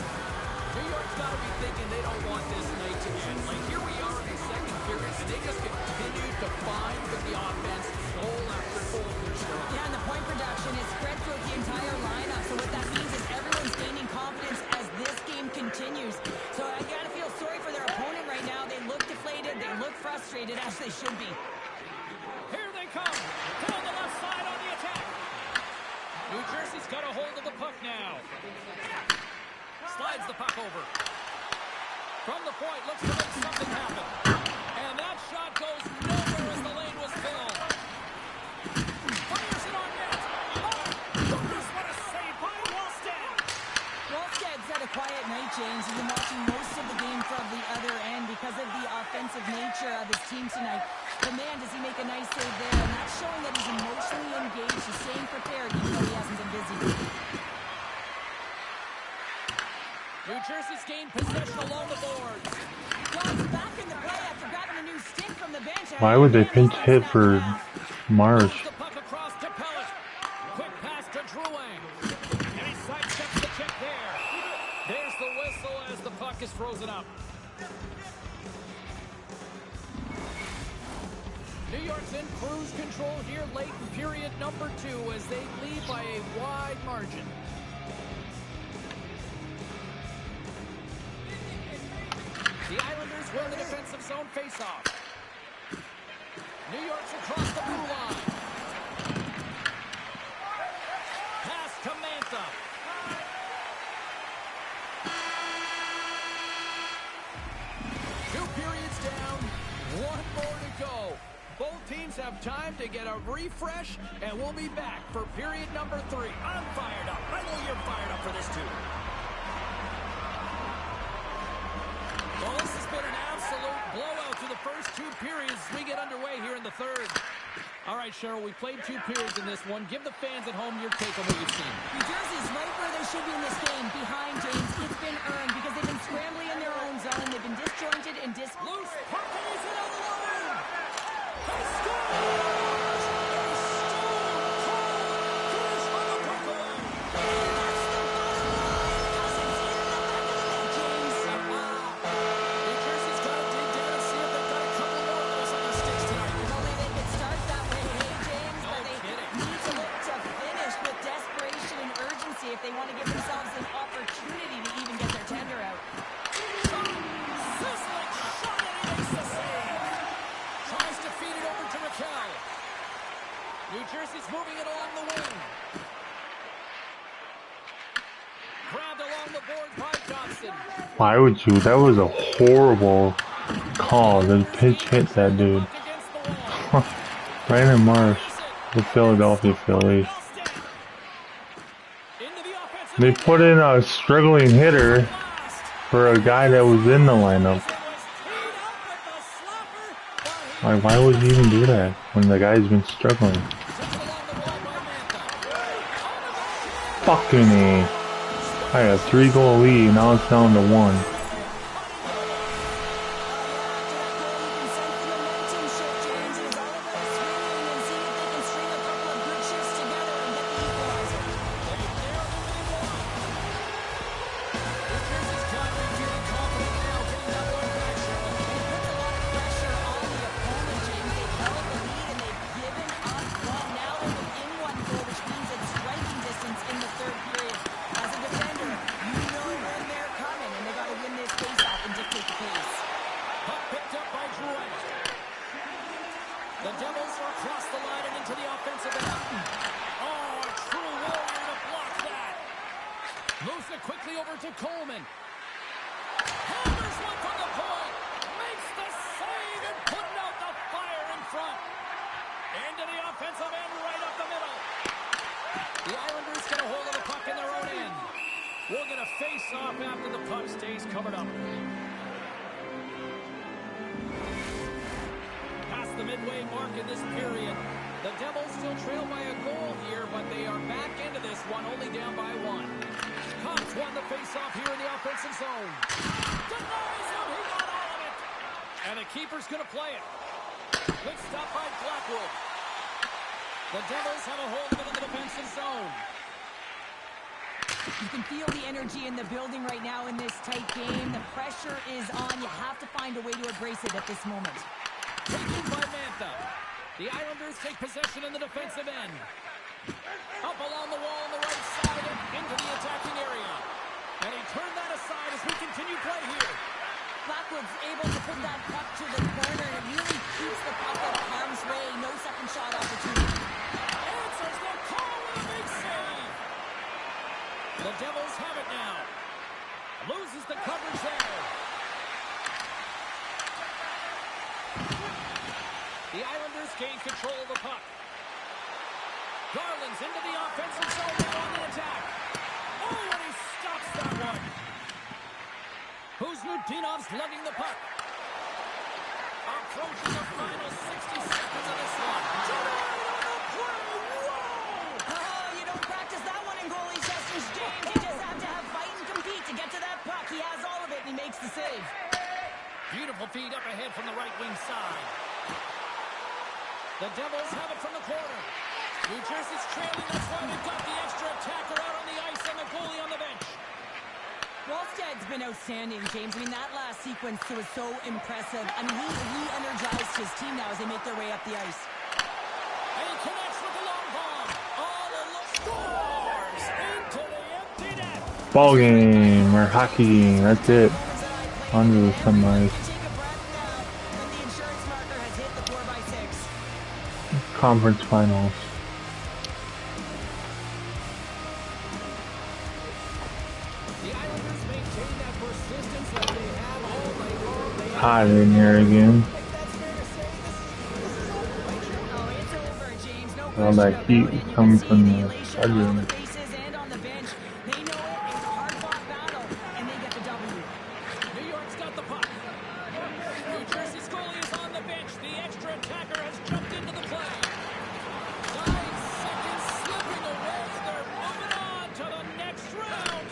New York's got to be thinking they don't want this night to end. Like, here we are in the second period, and they just continue to find with the offense goal after goal here, Cheryl. Yeah, and the point production is spread throughout the entire lineup, so what that means is everyone's gaining confidence as this game continues. So I gotta feel sorry for their opponent right now. They look deflated, they look frustrated, as they should be. Here they come. Down the left side on the attack. New Jersey's got a hold of the puck now. Slides the puck over. From the point, looks to make something happen. And that shot goes nowhere as the lane was filled. Fires it on net. Oh, goodness, what a save by Wallstead. Wallstead's had a quiet night, James. He's been watching most of the game from the other end because of the offensive nature of his team tonight. But man, does he make a nice save there. And that's showing that he's emotionally engaged. He's staying prepared even though he hasn't been busy. New Jersey's gained possession along the boards. John's back in the play after grabbing a new stick from the bench. Why would they pinch hit for Mars? The puck across to Pellet. Quick pass to Drouin. And he sidesteps the check there. There's the whistle as the puck is frozen up. New York's in cruise control here late in period number 2 as they lead by a wide margin. The Islanders win the defensive zone faceoff. New York's across the blue line. Pass to Mantha. Two periods down, one more to go. Both teams have time to get a refresh, and we'll be back for period number 3. I'm fired up. I know you're fired up for this too. Well, this has been an absolute blowout through the first 2 periods as we get underway here in the third. All right, Cheryl, we played 2 periods in this one. Give the fans at home your take on what you've seen. New Jersey's right where they should be in this game, behind James. It's been earned because they've been scrambling in their own zone. They've been disjointed and Loose puck, and he's in alone. They score! New Jersey's got to dig down and see if they've got a couple more of those on their sticks tonight. If only they could start that way, hey, James, No but they kidding. need to look to finish with desperation and urgency if they want to give themselves an opportunity to even get their tender out. Sizzling shot, and he makes the save. Tries to feed it over to Raquel. New Jersey's moving it along the wing. Grabbed along the board by Johnson. Why would you? That was a horrible call. They pinch hit that dude. Puck against the wall. Brandon Marsh, the Philadelphia Phillies. Into the offensive They end. put in a struggling hitter for a guy that was in the lineup. It was teed up with the slapper, but he Like, why would you even do that when the guy's been struggling? took it along the wall by Mantha. Fucking A. I had a 3-goal lead, now it's down to 1. To that goal, you can sense the momentum shift, James. It is all about swinging and seeing if they can string a couple of good shifts together and get the equalizer. New Jersey's got to be feeling confident now, getting that one back, Cheryl. It puts a lot of pressure on the opponent, James. They've held the lead and they've given up one. Now they're within after the puck stays covered up. Past the midway mark in this period. The Devils still trail by a goal here, but they are back into this one, only down by one. Cops won the faceoff here in the offensive zone. Denies him, he got all of it. And the keeper's going to play it. Good stop by Blackwood. The Devils have a hold of it in the defensive zone. You can feel the energy in the building right now in this tight game. The pressure is on. You have to find a way to embrace it at this moment. Taken by Mantha. The Islanders take possession in the defensive end. Up along the wall on the right side and into the attacking area. And he turned that aside as we continue play here. Blackwood's able to put that puck to the corner, and it really keeps the puck out of harm's way. No second shot opportunity. Answers the call with a big save. The Devils have it now. Loses the coverage there. The Islanders gain control of the puck. Garland's into the offensive zone now on the attack. Oh, and he stops that one. Kuzmutinov's lugging the puck. Approaching the final 60 seconds of this one. Tonight on the play. Whoa! Oh, you don't practice that one in goalie sessions, James. You just have to have fight and compete to get to that puck. He has all of it, and he makes the save. Beautiful feed up ahead from the right wing side. The Devils have it from the corner. New Jersey's trailing. That's why they've got the extra attacker out on the ice and the goalie on the bench. Wallsted's been outstanding, James. I mean, that last sequence was so impressive. I mean, he re-energized his team now as they make their way up the ice. And he connects with the long bomb. All alone. Scores into the empty net. Ball game or hockey game. That's it. On to the semis. Take a breath now, and the insurance marker has hit the 4x6. Conference finals. The Islanders maintain that persistence that they have all night long. They have Hot in here again. Oh, it's over, James. No All that question heat about it. You coming can see from the the elation on bedroom. the faces and on the bench. They know it. It's a hard-fought battle, and they get the W. New York's got the puck. New Jersey's goalie is on the bench. The extra attacker has jumped into the play. 9 seconds slipping away. They're moving on to the next round.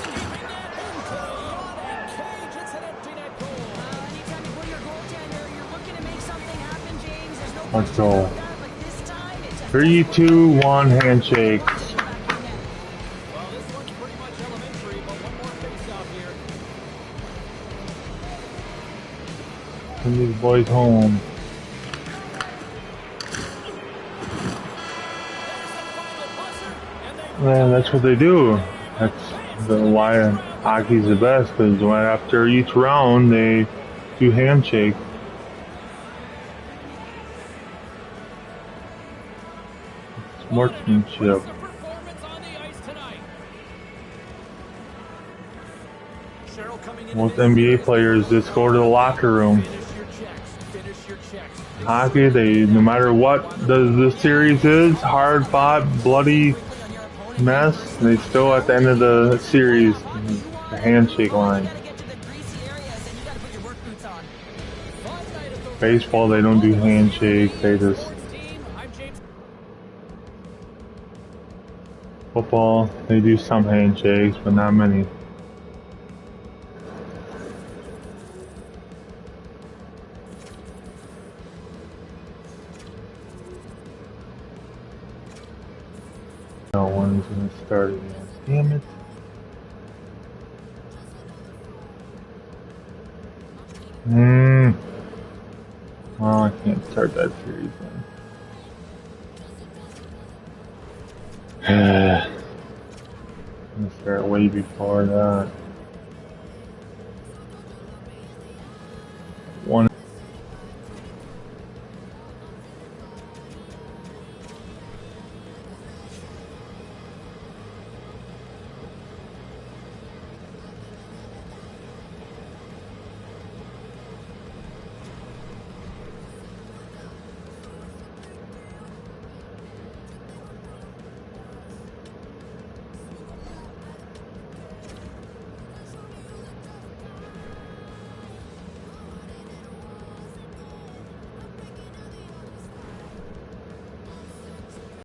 Keeping that into the yawning cage. It's an empty net goal. Anytime you pull your goaltender, you're looking to make something happen, James. There's no Let's question go. about that, but this time it just 3, 2, 1 handshake. Well, this one's pretty much elementary, but one more face-off here. Send these boys home. Man, that's what they do. That's why hockey's the best, because right after each round they do handshake. Sportsmanship. The performance on the ice tonight. Cheryl coming in. Most NBA players just go to the locker room. Finish your checks. Finish your checks. Hockey, they no matter what the series is, hard fought, bloody mess, they still at the end of the series, the handshake line. You gotta get to the greasy areas, and you gotta put your work boots on. Baseball, they don't do handshakes, they just Team, I'm James. football, they do some handshakes, but not many. No one's gonna start again. Damn it. Oh, I can't start that series then. I'm gonna start way before that.